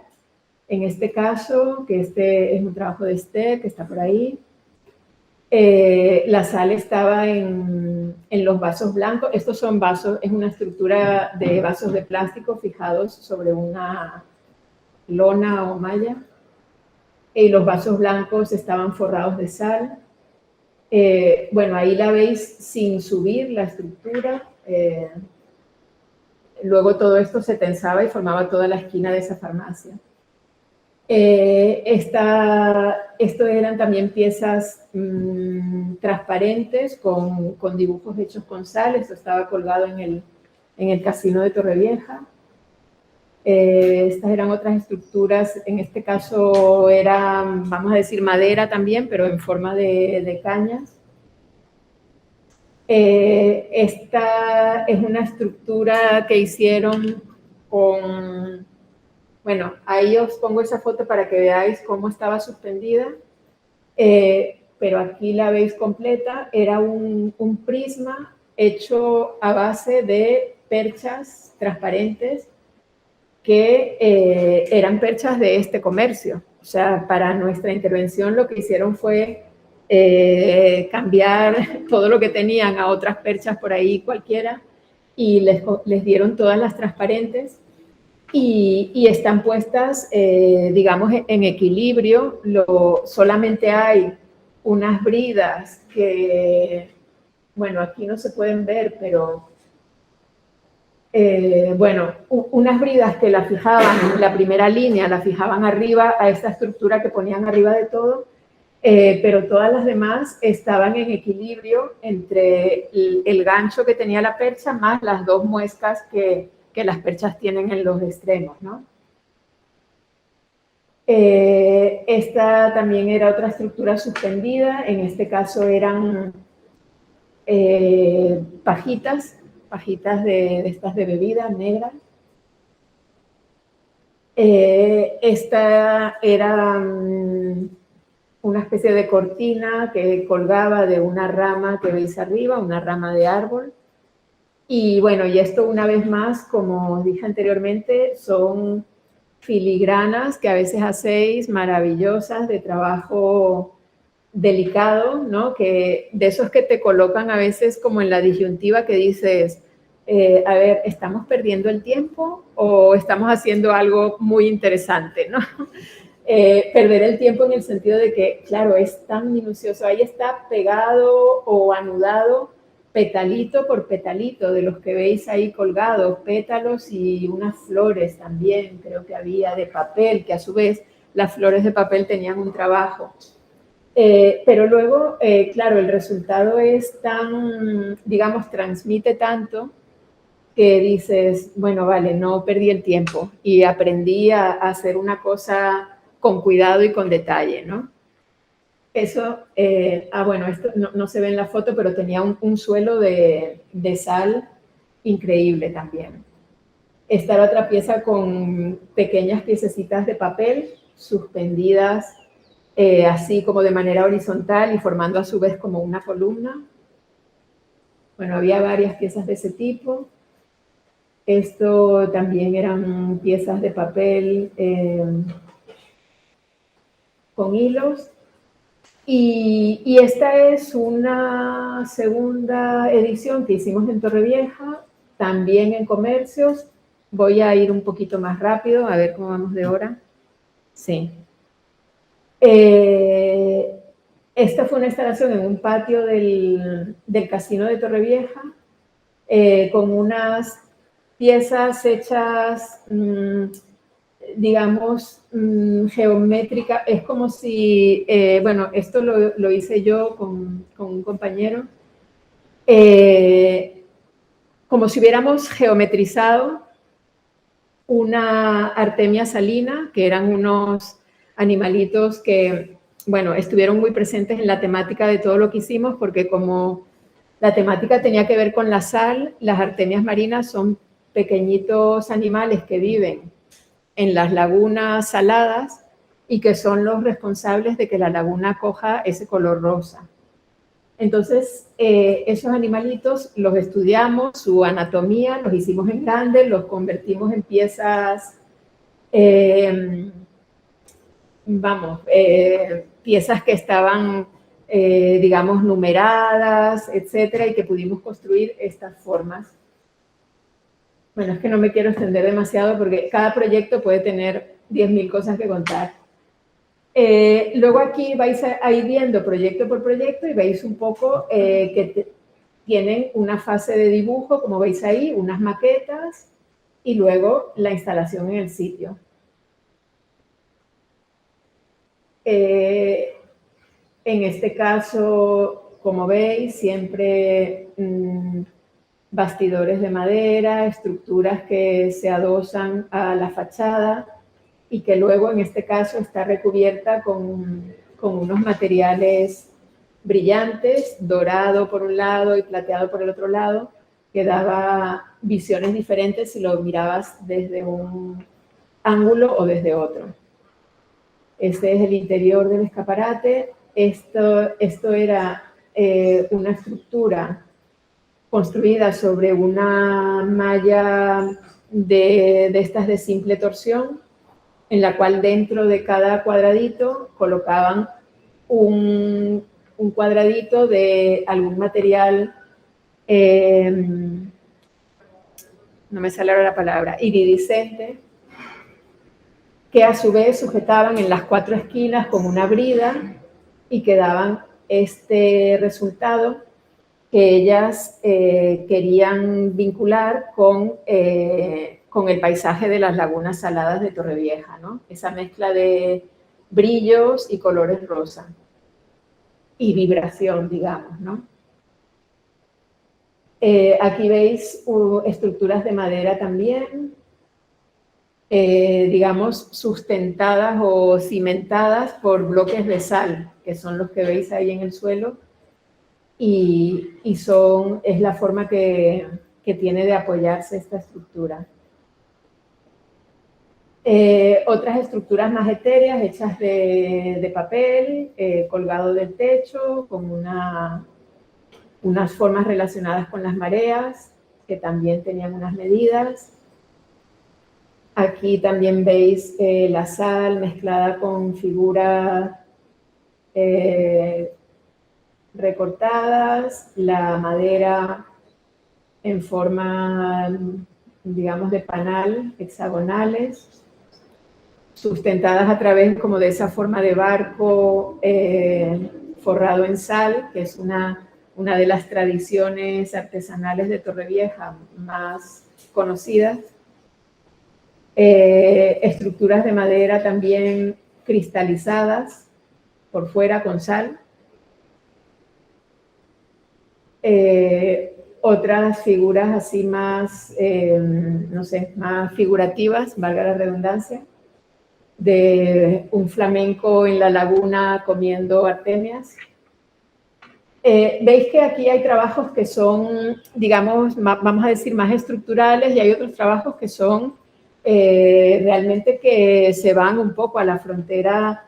En este caso, que este es un trabajo de Esther, que está por ahí, La sal estaba en los vasos blancos. Estos son vasos, es una estructura de vasos de plástico fijados sobre una lona o malla. Y los vasos blancos estaban forrados de sal. Bueno, ahí la veis sin subir la estructura. Luego todo esto se tensaba y formaba toda la esquina de esa farmacia. Esto eran también piezas transparentes con dibujos hechos con sal. Esto estaba colgado en el casino de Torrevieja. Estas eran otras estructuras, en este caso eran, vamos a decir, madera también, pero en forma de cañas. Esta es una estructura que hicieron con... Bueno, ahí os pongo esa foto para que veáis cómo estaba suspendida, pero aquí la veis completa. Era un prisma hecho a base de perchas transparentes que eran perchas de este comercio. O sea, para nuestra intervención lo que hicieron fue cambiar todo lo que tenían a otras perchas por ahí cualquiera y les dieron todas las transparentes. Y están puestas, digamos, en equilibrio. Solamente hay unas bridas que, bueno, aquí no se pueden ver, pero, bueno, unas bridas que la fijaban, la primera línea la fijaban arriba a esta estructura que ponían arriba de todo, pero todas las demás estaban en equilibrio entre el gancho que tenía la percha más las dos muescas que las perchas tienen en los extremos, ¿no? Esta también era otra estructura suspendida. En este caso eran pajitas de estas de bebida negras. Esta era una especie de cortina que colgaba de una rama que veis arriba, una rama de árbol. Y bueno, y esto una vez más, como dije anteriormente, son filigranas que a veces hacéis maravillosas de trabajo delicado, ¿no? Que de esos que te colocan a veces como en la disyuntiva que dices, a ver, ¿estamos perdiendo el tiempo o estamos haciendo algo muy interesante, ¿no? Perder el tiempo en el sentido de que, claro, es tan minucioso, ahí está pegado o anudado petalito por petalito, de los que veis ahí colgados, pétalos y unas flores también, creo que había de papel, que a su vez las flores de papel tenían un trabajo. Pero luego, claro, el resultado es tan, digamos, transmite tanto que dices, bueno, vale, no perdí el tiempo y aprendí a hacer una cosa con cuidado y con detalle, ¿no? Eso, bueno, esto no se ve en la foto, pero tenía un suelo de sal increíble también. Esta era otra pieza con pequeñas piececitas de papel suspendidas así como de manera horizontal y formando a su vez como una columna. Bueno, había varias piezas de ese tipo. Esto también eran piezas de papel con hilos. Y esta es una segunda edición que hicimos en Torrevieja, también en comercios. Voy a ir un poquito más rápido, a ver cómo vamos de hora. Sí. Esta fue una instalación en un patio del casino de Torrevieja, con unas piezas hechas, digamos, geométrica. Es como si, bueno, esto lo hice yo con un compañero, como si hubiéramos geometrizado una artemia salina, que eran unos animalitos que, bueno, estuvieron muy presentes en la temática de todo lo que hicimos, porque como la temática tenía que ver con la sal, las artemias marinas son pequeñitos animales que viven en las lagunas saladas y que son los responsables de que la laguna coja ese color rosa. Entonces, esos animalitos los estudiamos, su anatomía, los hicimos en grande, los convertimos en piezas, piezas que estaban digamos, numeradas, etcétera, y que pudimos construir estas formas. Bueno, es que no me quiero extender demasiado porque cada proyecto puede tener 10.000 cosas que contar. Luego aquí vais a ir viendo proyecto por proyecto y veis un poco que tienen una fase de dibujo, como veis ahí, unas maquetas y luego la instalación en el sitio. En este caso, como veis, siempre bastidores de madera, estructuras que se adosan a la fachada y que luego, en este caso, está recubierta con unos materiales brillantes, dorado por un lado y plateado por el otro lado, que daba visiones diferentes si lo mirabas desde un ángulo o desde otro. Este es el interior del escaparate. Esto era una estructura construida sobre una malla de estas de simple torsión, en la cual dentro de cada cuadradito colocaban un cuadradito de algún material, no me sale ahora la palabra, iridiscente, que a su vez sujetaban en las 4 esquinas con una brida y que daban este resultado que ellas querían vincular con el paisaje de las lagunas saladas de Torrevieja, ¿no? Esa mezcla de brillos y colores rosa y vibración, digamos, ¿no? Aquí veis estructuras de madera también, digamos, sustentadas o cimentadas por bloques de sal, que son los que veis ahí en el suelo, y es la forma que tiene de apoyarse esta estructura. Otras estructuras más etéreas hechas de papel, colgado del techo, con unas formas relacionadas con las mareas, que también tenían unas medidas. Aquí también veis la sal mezclada con figuras recortadas, la madera en forma, digamos, de panal, hexagonales, sustentadas a través como de esa forma de barco forrado en sal, que es una de las tradiciones artesanales de Torrevieja más conocidas. Estructuras de madera también cristalizadas por fuera con sal. Otras figuras así más, no sé, más figurativas, valga la redundancia, de un flamenco en la laguna comiendo artemias. Veis que aquí hay trabajos que son, digamos, vamos a decir, más estructurales, y hay otros trabajos que son realmente que se van un poco a la frontera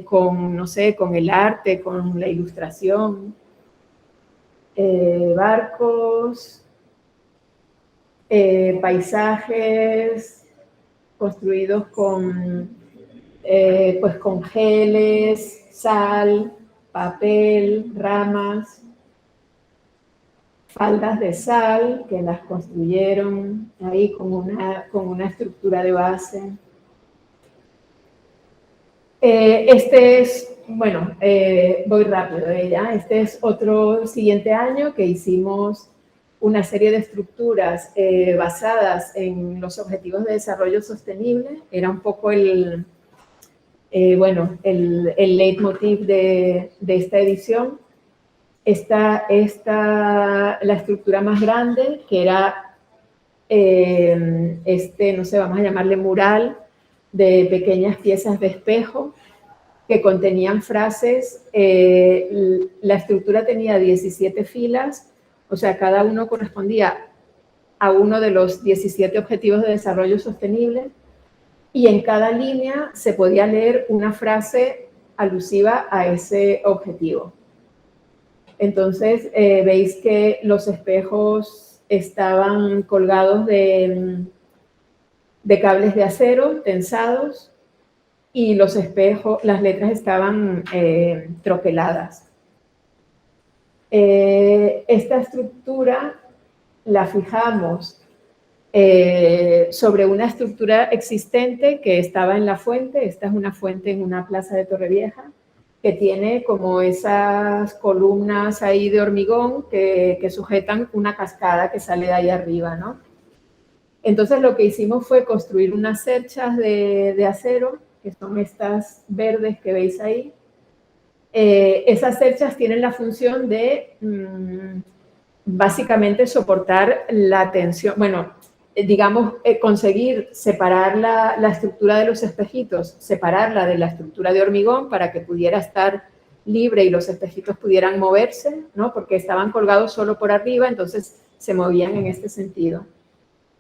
con, no sé, con el arte, con la ilustración. Barcos, paisajes construidos pues con geles, sal, papel, ramas, faldas de sal que las construyeron ahí con una estructura de base. Este es, bueno, voy rápido, ¿ya? Este es otro siguiente año que hicimos una serie de estructuras basadas en los Objetivos de Desarrollo Sostenible. Era un poco el leitmotiv de esta edición. La estructura más grande, que era no sé, vamos a llamarle mural, de pequeñas piezas de espejo que contenían frases. La estructura tenía 17 filas, o sea, cada uno correspondía a uno de los 17 Objetivos de Desarrollo Sostenible, y en cada línea se podía leer una frase alusiva a ese objetivo. Entonces, veis que los espejos estaban colgados de cables de acero tensados, y los espejos, las letras estaban troqueladas. Esta estructura la fijamos sobre una estructura existente que estaba en la fuente. Esta es una fuente en una plaza de Torrevieja, que tiene como esas columnas ahí de hormigón que sujetan una cascada que sale de ahí arriba, ¿no? Entonces lo que hicimos fue construir unas cerchas de acero, que son estas verdes que veis ahí. Esas cerchas tienen la función de básicamente soportar la tensión, bueno, digamos, conseguir separar la estructura de los espejitos, separarla de la estructura de hormigón para que pudiera estar libre y los espejitos pudieran moverse, ¿no? Porque estaban colgados solo por arriba, entonces se movían en este sentido.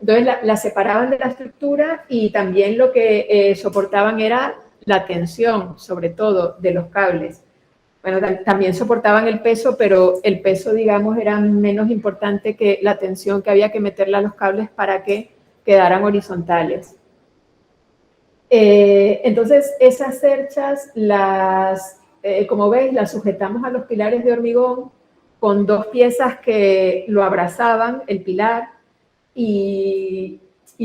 Entonces la separaban de la estructura y también lo que soportaban era la tensión, sobre todo, de los cables. Bueno, también soportaban el peso, pero el peso, digamos, era menos importante que la tensión que había que meterle a los cables para que quedaran horizontales. Entonces, esas cerchas, como veis, las sujetamos a los pilares de hormigón con dos piezas que lo abrazaban, el pilar, y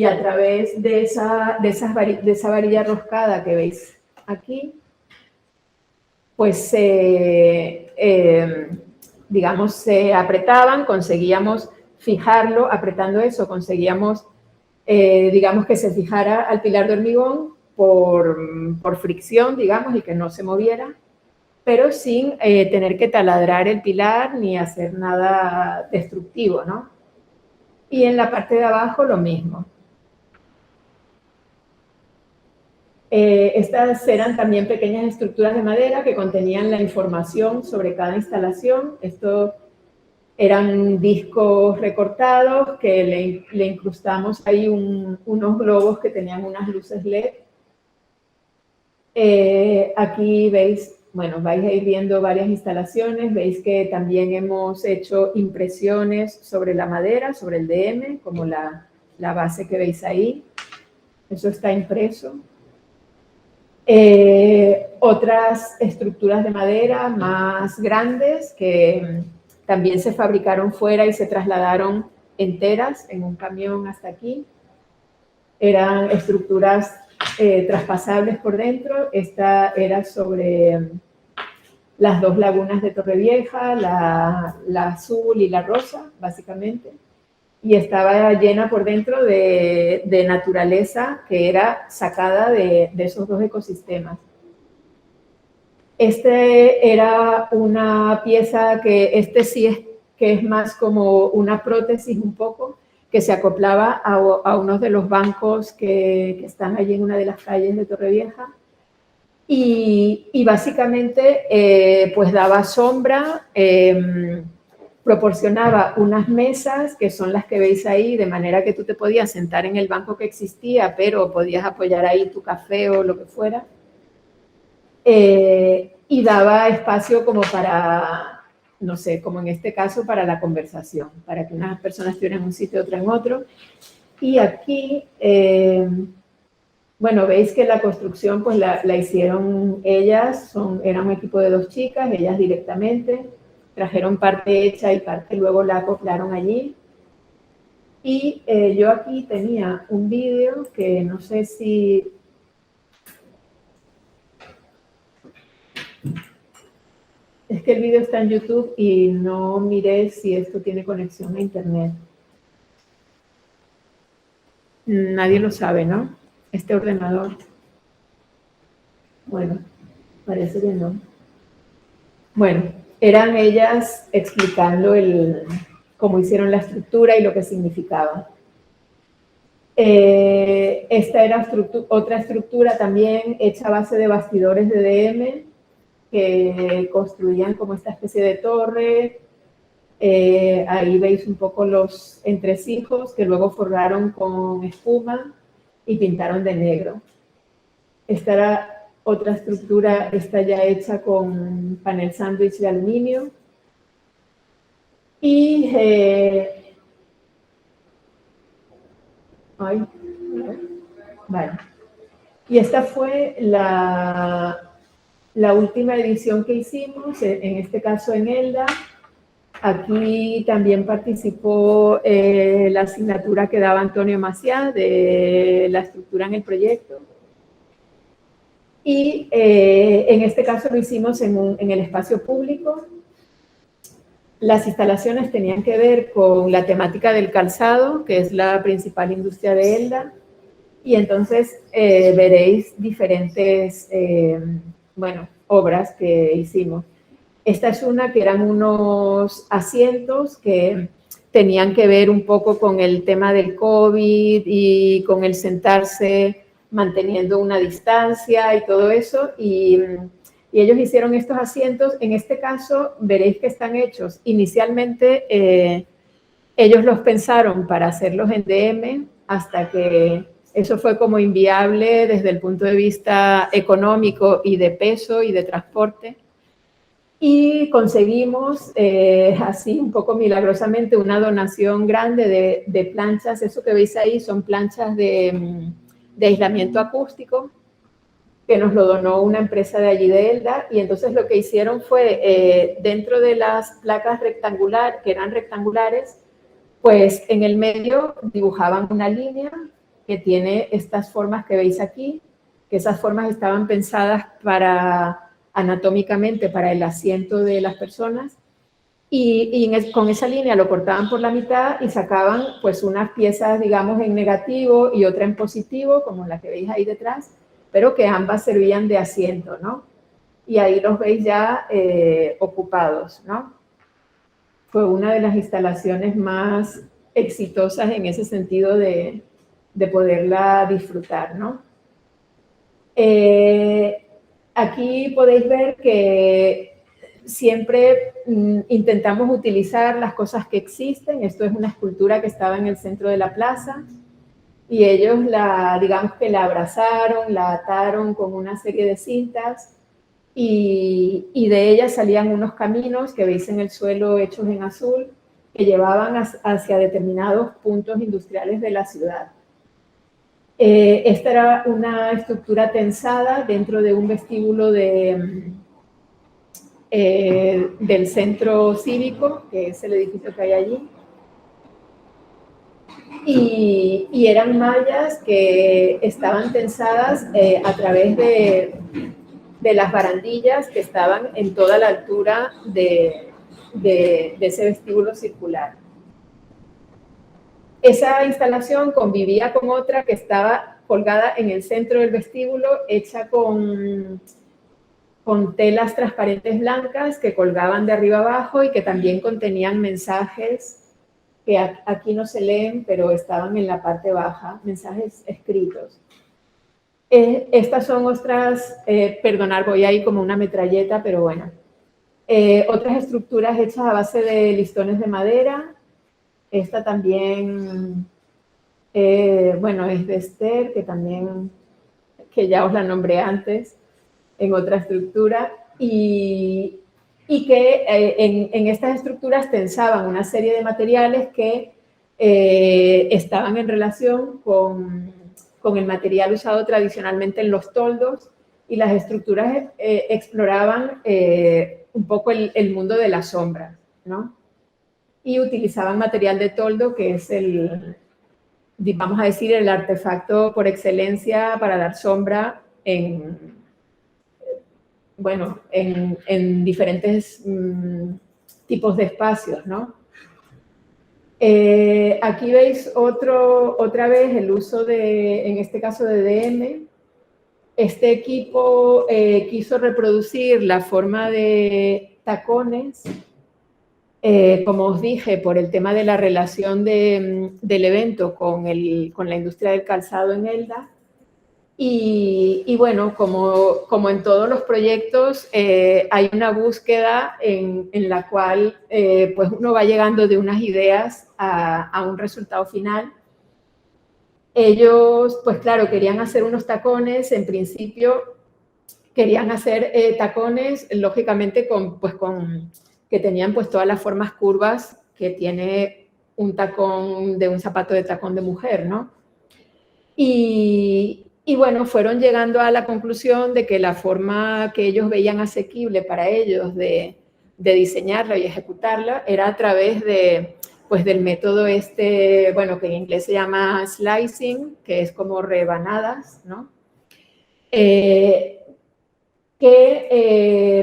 a través de esa varilla roscada que veis aquí, pues digamos, se apretaban, conseguíamos fijarlo, apretando eso, conseguíamos, digamos, que se fijara al pilar de hormigón por fricción, digamos, y que no se moviera, pero sin tener que taladrar el pilar ni hacer nada destructivo, ¿no? Y en la parte de abajo lo mismo. Estas eran también pequeñas estructuras de madera que contenían la información sobre cada instalación. Estos eran discos recortados que le incrustamos ahí unos globos que tenían unas luces LED. Aquí veis, bueno, vais a ir viendo varias instalaciones. Veis que también hemos hecho impresiones sobre la madera, sobre el DM, como la base que veis ahí. Eso está impreso. Otras estructuras de madera más grandes que también se fabricaron fuera y se trasladaron enteras en un camión hasta aquí. Eran estructuras traspasables por dentro. Esta era sobre las dos lagunas de Torrevieja, la azul y la rosa, básicamente. Y estaba llena por dentro de naturaleza que era sacada de esos dos ecosistemas. Este era una pieza que, que es más como una prótesis un poco, que se acoplaba a uno de los bancos que están allí en una de las calles de Torrevieja. Y básicamente pues daba sombra, proporcionaba unas mesas, que son las que veis ahí, de manera que tú te podías sentar en el banco que existía, pero podías apoyar ahí tu café o lo que fuera. Y daba espacio como para, no sé, como en este caso, para la conversación, para que unas personas estuvieran en un sitio y otra en otro. Y aquí, bueno, veis que la construcción pues la hicieron ellas, eran un equipo de dos chicas, ellas directamente, trajeron parte hecha y parte luego la acoplaron allí. Y yo aquí tenía un vídeo que no sé si... Es que el vídeo está en YouTube y no miré si esto tiene conexión a internet. Nadie lo sabe, ¿no? Este ordenador. Bueno, parece que no. Bueno, eran ellas explicando cómo hicieron la estructura y lo que significaba. Esta era otra estructura también hecha a base de bastidores de DM, que construían como esta especie de torre. Ahí veis un poco los entresijos que luego forraron con espuma y pintaron de negro. Esta era otra estructura, esta ya hecha con panel sándwich de aluminio. Y vale. Y esta fue la última edición que hicimos, en este caso en Elda. Aquí también participó la asignatura que daba Antonio Maciá de la estructura en el proyecto. Y en este caso lo hicimos en el espacio público. Las instalaciones tenían que ver con la temática del calzado, que es la principal industria de Elda. Y entonces veréis diferentes, bueno, obras que hicimos. Esta es una que eran unos asientos que tenían que ver un poco con el tema del COVID y con el sentarse manteniendo una distancia y todo eso. Y ellos hicieron estos asientos. En este caso, veréis que están hechos. Inicialmente, ellos los pensaron para hacerlos en DM, hasta que eso fue como inviable desde el punto de vista económico y de peso y de transporte. Y conseguimos, así un poco milagrosamente, una donación grande de planchas. Eso que veis ahí son planchas de aislamiento acústico, que nos lo donó una empresa de allí de Elda. Y entonces lo que hicieron fue, dentro de las placas rectangulares, que eran rectangulares, pues en el medio dibujaban una línea que tiene estas formas que veis aquí, que esas formas estaban pensadas anatómicamente para el asiento de las personas, con esa línea lo cortaban por la mitad y sacaban pues unas piezas, digamos, en negativo y otra en positivo, como la que veis ahí detrás, pero que ambas servían de asiento, ¿no? Y ahí los veis ya ocupados, ¿no? Fue una de las instalaciones más exitosas en ese sentido de poderla disfrutar, ¿no? Aquí podéis ver que siempre intentamos utilizar las cosas que existen. Esto es una escultura que estaba en el centro de la plaza y ellos digamos que la abrazaron, la ataron con una serie de cintas y de ella salían unos caminos que veis en el suelo hechos en azul que llevaban hacia determinados puntos industriales de la ciudad. Esta era una estructura tensada dentro de un vestíbulo del centro cívico, que es el edificio que hay allí. Y eran mallas que estaban tensadas a través de las barandillas que estaban en toda la altura de ese vestíbulo circular. Esa instalación convivía con otra que estaba colgada en el centro del vestíbulo, hecha con telas transparentes blancas que colgaban de arriba abajo y que también contenían mensajes que aquí no se leen, pero estaban en la parte baja, mensajes escritos. Estas son otras, perdonar, voy ahí como una metralleta, pero bueno. Otras estructuras hechas a base de listones de madera. Esta también, bueno, es de Esther, que ya os la nombré antes, en otra estructura, y que en estas estructuras tensaban una serie de materiales que estaban en relación con el material usado tradicionalmente en los toldos, y las estructuras exploraban un poco el mundo de las sombras, ¿no? Y utilizaban material de toldo, que es vamos a decir, el artefacto por excelencia para dar sombra en diferentes tipos de espacios, ¿no? Aquí veis otra vez el uso en este caso de DM. Este equipo quiso reproducir la forma de tacones, como os dije, por el tema de la relación del evento con la industria del calzado en Elda. Y bueno, como en todos los proyectos, hay una búsqueda en la cual pues uno va llegando de unas ideas a un resultado final. Ellos, pues claro, querían hacer unos tacones, en principio querían hacer tacones, lógicamente, que tenían pues todas las formas curvas que tiene un tacón de un zapato de tacón de mujer, ¿no? Y bueno, fueron llegando a la conclusión de que la forma que ellos veían asequible para ellos de diseñarla y ejecutarla era a través de, pues, del método bueno, que en inglés se llama slicing, que es como rebanadas, ¿no?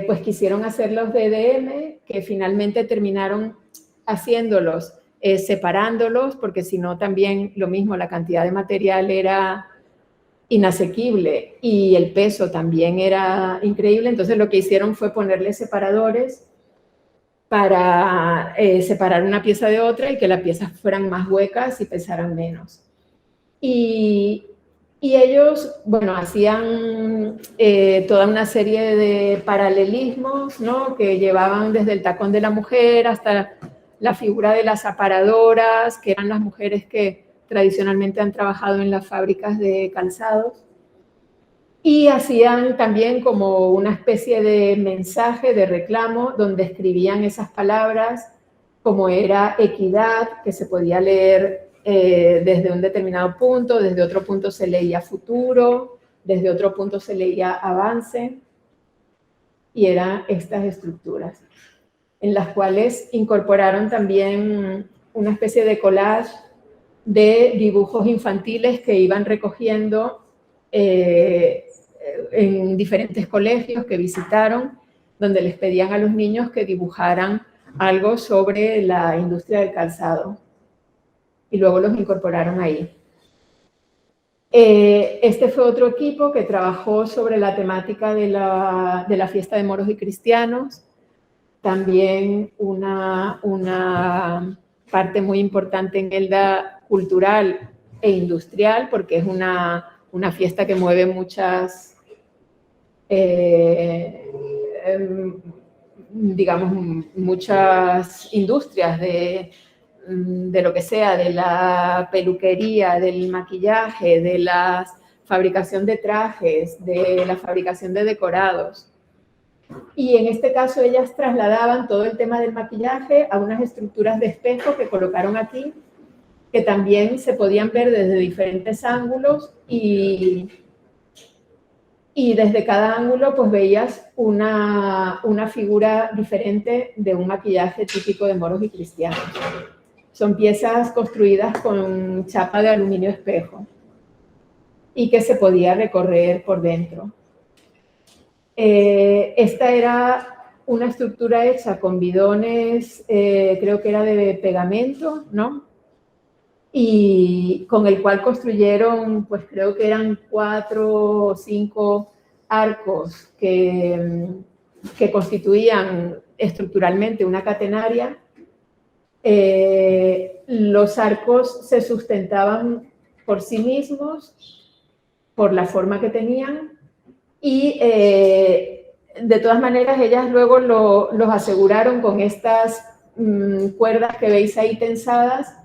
Pues quisieron hacer los DDM, que finalmente terminaron haciéndolos, separándolos, porque si no también lo mismo, la cantidad de material era inasequible y el peso también era increíble. Entonces lo que hicieron fue ponerle separadores para separar una pieza de otra y que las piezas fueran más huecas y pesaran menos. Y ellos, bueno, hacían toda una serie de paralelismos, ¿no? Que llevaban desde el tacón de la mujer hasta la figura de las aparadoras, que eran las mujeres que tradicionalmente han trabajado en las fábricas de calzados. Y hacían también como una especie de mensaje, de reclamo, donde escribían esas palabras, como era equidad, que se podía leer desde un determinado punto, desde otro punto se leía futuro, desde otro punto se leía avance, y eran estas estructuras, en las cuales incorporaron también una especie de collage de dibujos infantiles que iban recogiendo en diferentes colegios que visitaron, donde les pedían a los niños que dibujaran algo sobre la industria del calzado. Y luego los incorporaron ahí. Este fue otro equipo que trabajó sobre la temática de la fiesta de moros y cristianos. También una parte muy importante en Elda cultural e industrial, porque es una fiesta que mueve muchas, digamos, muchas industrias de lo que sea, de la peluquería, del maquillaje, de la fabricación de trajes, de la fabricación de decorados. Y en este caso ellas trasladaban todo el tema del maquillaje a unas estructuras de espejo que colocaron aquí, que también se podían ver desde diferentes ángulos y desde cada ángulo pues veías una figura diferente de un maquillaje típico de moros y cristianos. Son piezas construidas con chapa de aluminio espejo y que se podía recorrer por dentro. Esta era una estructura hecha con bidones, creo que era de pegamento, ¿no? Y con el cual construyeron, pues creo que eran 4 o 5 arcos que constituían estructuralmente una catenaria. Los arcos se sustentaban por sí mismos, por la forma que tenían, y de todas maneras ellas luego los aseguraron con estas cuerdas que veis ahí tensadas,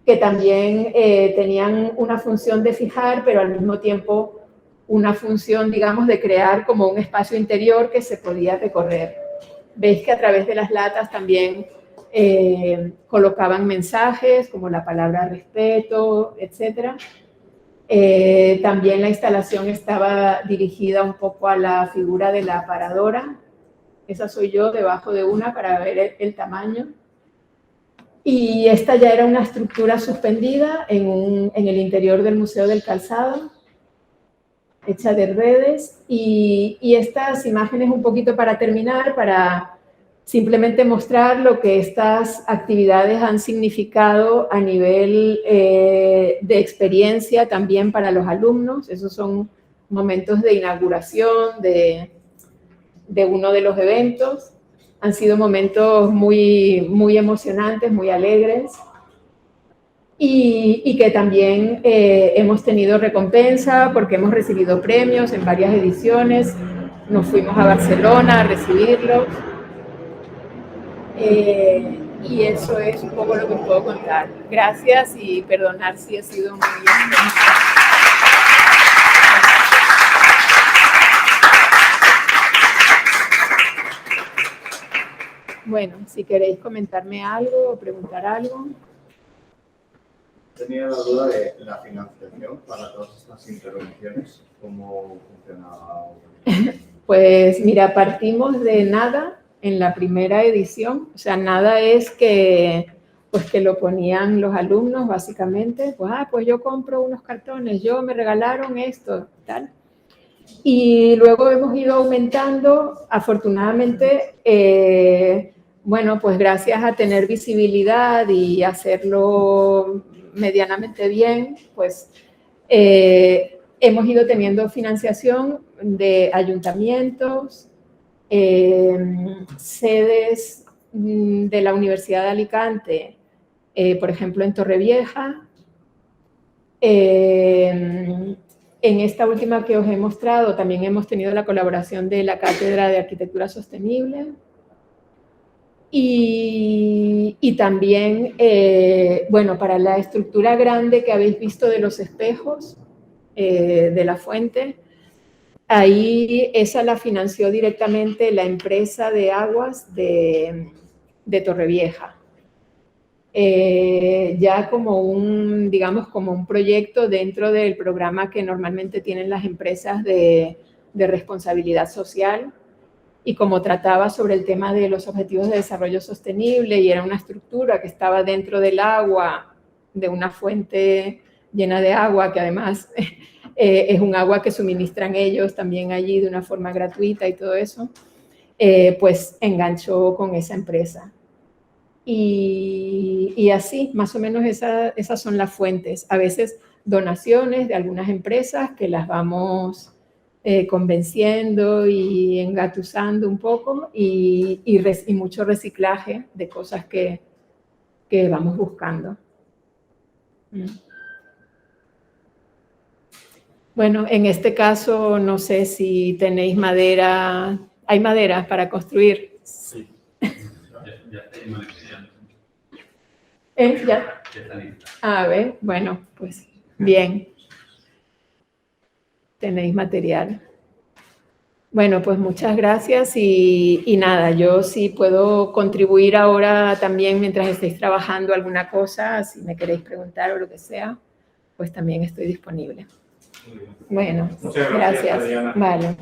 que también tenían una función de fijar, pero al mismo tiempo una función, digamos, de crear como un espacio interior que se podía recorrer. Veis que a través de las latas también colocaban mensajes como la palabra respeto, etc. También la instalación estaba dirigida un poco a la figura de la aparadora. Esa soy yo debajo de una para ver el tamaño. Y esta ya era una estructura suspendida en el interior del Museo del Calzado, hecha de redes. Y estas imágenes, un poquito para terminar, para simplemente mostrar lo que estas actividades han significado a nivel de experiencia también para los alumnos. Esos son momentos de inauguración de uno de los eventos. Han sido momentos muy, muy emocionantes, muy alegres, y que también hemos tenido recompensa porque hemos recibido premios en varias ediciones. Nos fuimos a Barcelona a recibirlos. Y eso es un poco lo que os puedo contar. Gracias y perdonar si he sido muy... Bueno, si queréis comentarme algo o preguntar algo. Tenía la duda de la financiación para todas estas intervenciones, ¿cómo funcionaba? Pues mira, partimos de nada, en la primera edición. O sea, nada es que, pues, que lo ponían los alumnos, básicamente. Pues, pues yo compro unos cartones, me regalaron esto, tal. Y luego hemos ido aumentando, afortunadamente, bueno, pues gracias a tener visibilidad y hacerlo medianamente bien, pues hemos ido teniendo financiación de ayuntamientos, sedes de la Universidad de Alicante, por ejemplo, en Torrevieja. En esta última que os he mostrado también hemos tenido la colaboración de la Cátedra de Arquitectura Sostenible y también, bueno, para la estructura grande que habéis visto de los espejos de la fuente, ahí esa la financió directamente la empresa de aguas de Torrevieja. Ya como un, digamos, como un proyecto dentro del programa que normalmente tienen las empresas de responsabilidad social, y como trataba sobre el tema de los objetivos de desarrollo sostenible y era una estructura que estaba dentro del agua, de una fuente llena de agua, que además es un agua que suministran ellos también allí de una forma gratuita y todo eso, pues enganchó con esa empresa. Y así, más o menos esas son las fuentes. A veces donaciones de algunas empresas que las vamos convenciendo y engatusando un poco y mucho reciclaje de cosas que vamos buscando. Bueno, en este caso no sé si tenéis madera. ¿Hay madera para construir? Sí. Ya tengo ¿Ya? A ver, bueno, pues bien. Tenéis material. Bueno, pues muchas gracias y nada, yo sí puedo contribuir ahora también mientras estéis trabajando alguna cosa, si me queréis preguntar o lo que sea, pues también estoy disponible. Bueno, muchas gracias, Adriana. Vale.